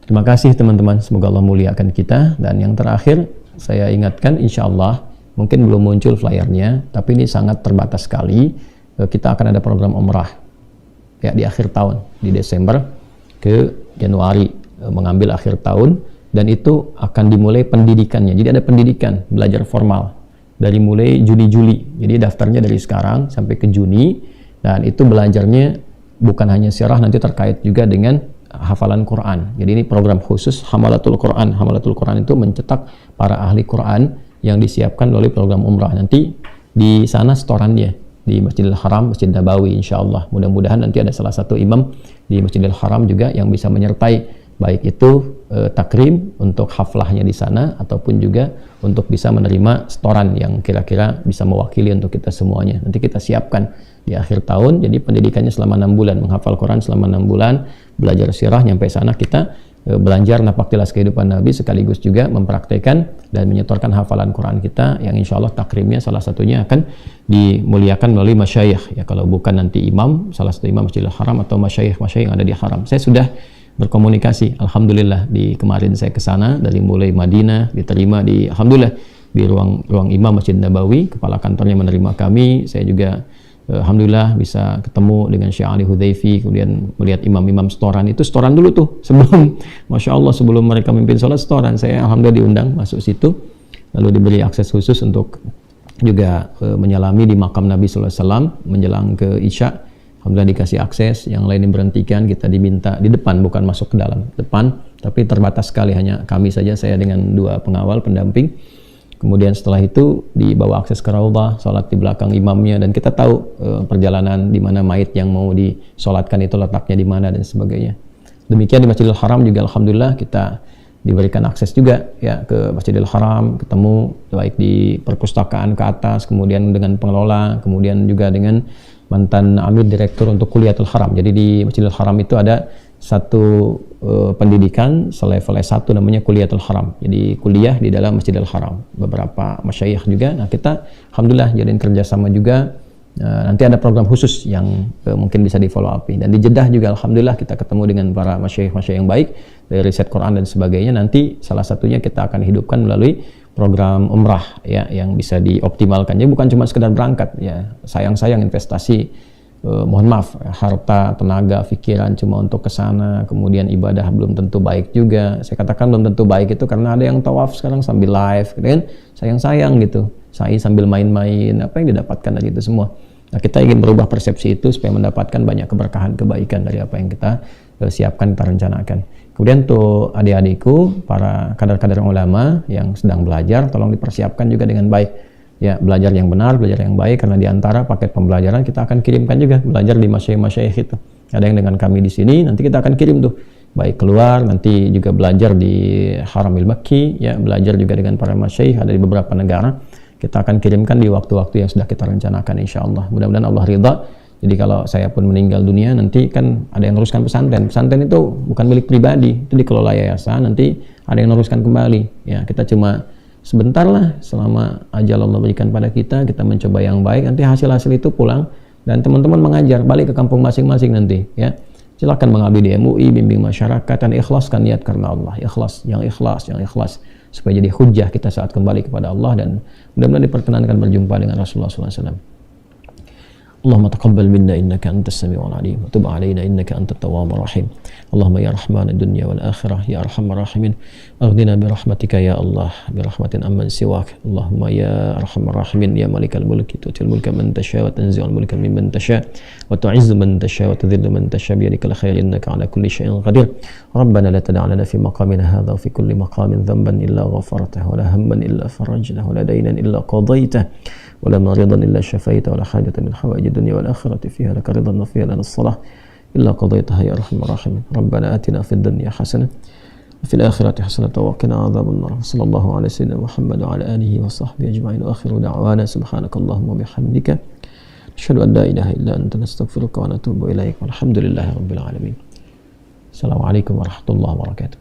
Terima kasih teman-teman, semoga Allah muliakan kita. Dan yang terakhir saya ingatkan, insya Allah mungkin belum muncul flyernya, tapi ini sangat terbatas sekali. Kita akan ada program umrah ya di akhir tahun, di Desember ke Januari, mengambil akhir tahun. Dan itu akan dimulai pendidikannya. Jadi ada pendidikan, belajar formal dari mulai Juni-Juli. Jadi daftarnya dari sekarang sampai ke Juni. Dan itu belajarnya bukan hanya sirah, nanti terkait juga dengan hafalan Quran. Jadi ini program khusus Hamalatul Quran. Hamalatul Quran itu mencetak para ahli Quran yang disiapkan melalui program umrah. Nanti di sana setorannya di Masjidil Haram, Masjid Nabawi, insya Allah. Mudah-mudahan nanti ada salah satu imam di Masjidil Haram juga yang bisa menyertai, baik itu takrim untuk haflahnya di sana ataupun juga untuk bisa menerima setoran yang kira-kira bisa mewakili untuk kita semuanya. Nanti kita siapkan di akhir tahun. Jadi pendidikannya selama 6 bulan, menghafal Quran selama 6 bulan, belajar sirah, nyampe sana kita belajar napak tilas kehidupan Nabi, sekaligus juga mempraktekkan dan menyetorkan hafalan Quran kita yang insya Allah takrimnya salah satunya akan dimuliakan melalui masyayikh ya, kalau bukan nanti imam, salah satu imam Masjidil Haram atau masyayikh yang ada di Haram. Saya sudah berkomunikasi, alhamdulillah, di kemarin saya ke sana dari mulai Madinah, diterima di alhamdulillah di ruang imam Masjid Nabawi, kepala kantornya menerima kami. Saya juga alhamdulillah bisa ketemu dengan Syekh Ali Hudzaify, kemudian melihat imam-imam setoran. Itu setoran dulu tuh sebelum, masya Allah, sebelum mereka memimpin sholat setoran, saya alhamdulillah diundang masuk situ, lalu diberi akses khusus untuk juga menyalami di makam Nabi SAW menjelang ke Isya. Alhamdulillah dikasih akses, yang lain diberhentikan, kita diminta di depan, bukan masuk ke dalam depan, tapi terbatas sekali, hanya kami saja, saya dengan 2 pengawal pendamping. Kemudian setelah itu dibawa akses ke Raudhah, sholat di belakang imamnya, dan kita tahu perjalanan di mana mayit yang mau disolatkan itu letaknya di mana dan sebagainya. Demikian di Masjidil Haram juga alhamdulillah kita diberikan akses juga ya ke Masjidil Haram, ketemu baik di perpustakaan ke atas, kemudian dengan pengelola, kemudian juga dengan mantan Amir Direktur untuk Kuliatul Haram. Jadi di Masjidil Haram itu ada satu pendidikan selevel S1 namanya Kuliatul Haram. Jadi kuliah di dalam Masjidil Haram. Beberapa masyayikh juga. Nah, kita alhamdulillah jadiin kerjasama juga. Nanti ada program khusus yang mungkin bisa di follow up. Dan di Jeddah juga alhamdulillah kita ketemu dengan para masyayikh yang baik dari riset Quran dan sebagainya. Nanti salah satunya kita akan hidupkan melalui program umrah ya, yang bisa dioptimalkan. Jadi bukan cuma sekedar berangkat ya, sayang investasi, mohon maaf, harta, tenaga, pikiran cuma untuk ke sana, kemudian ibadah belum tentu baik juga. Saya katakan belum tentu baik itu karena ada yang tawaf sekarang sambil live gitu kan, sayang gitu, sa'i sambil main-main, apa yang didapatkan dari itu semua. Nah, kita ingin berubah persepsi itu supaya mendapatkan banyak keberkahan, kebaikan dari apa yang kita siapkan, kita rencanakan. Kemudian untuk adik-adikku, para kader-kader ulama yang sedang belajar, tolong dipersiapkan juga dengan baik. Ya, belajar yang benar, belajar yang baik, karena diantara paket pembelajaran kita akan kirimkan juga belajar di masyayikh itu. Ada yang dengan kami di sini, nanti kita akan kirim tuh, baik keluar, nanti juga belajar di Haramil Makki, ya, belajar juga dengan para masyayikh ada di beberapa negara. Kita akan kirimkan di waktu-waktu yang sudah kita rencanakan, insya Allah. Mudah-mudahan Allah ridha. Jadi kalau saya pun meninggal dunia, nanti kan ada yang neruskan pesantren. Pesantren itu bukan milik pribadi, itu dikelola yayasan, nanti ada yang neruskan kembali. Ya, kita cuma sebentar lah, selama ajal Allah berikan pada kita mencoba yang baik, nanti hasil-hasil itu pulang, dan teman-teman mengajar, balik ke kampung masing-masing nanti. Ya, silakan mengabdi di MUI, bimbing masyarakat, dan ikhlaskan niat karena Allah. Yang ikhlas, supaya jadi hujjah kita saat kembali kepada Allah, dan mudah-mudahan diperkenankan berjumpa dengan Rasulullah SAW. Allahumma taqabbal minna innaka antas sami'ul alim wa tub 'alaina innaka antat tawwabur rahim. Allahumma ya rahman ad-dunya wal akhirah ya arhamar rahimin aghdina bi rahmatika ya Allah bi rahmatin amman siwak. Allahumma ya arhamar rahimin ya malikal mulki tu'til mulka man tasha wa tanzi'ul mulka mimman tasha wa tu'izzu man tasha wa tudhillu man tasha bi yadikal khair innaka 'ala kulli syai'in qadir. Rabbana la tad'a lana fi maqamina hadha wa fi kulli maqamin dhanban illa ghafartahu wa la hamman illa farajtahu wa la daynan illa qadaytahu ولا مريضا إلا شفيت ولا حاجة من حوائج الدنيا والآخرة فيها لك رضا وفيها لنا الصلاة إلا قضيتها يا أرحم الراحمين. ربنا آتنا في الدنيا حسنة وفي الآخرة حسنة وقنا عذاب النار. صلى الله على سيدنا محمد وعلى آله وصحبه أجمعين. وآخر دعوانا سبحانك اللهم وبحمدك نشهد أن لا إله إلا أنت نستغفرك ونتوب إليك والحمد لله رب العالمين. السلام عليكم ورحمة الله وبركاته.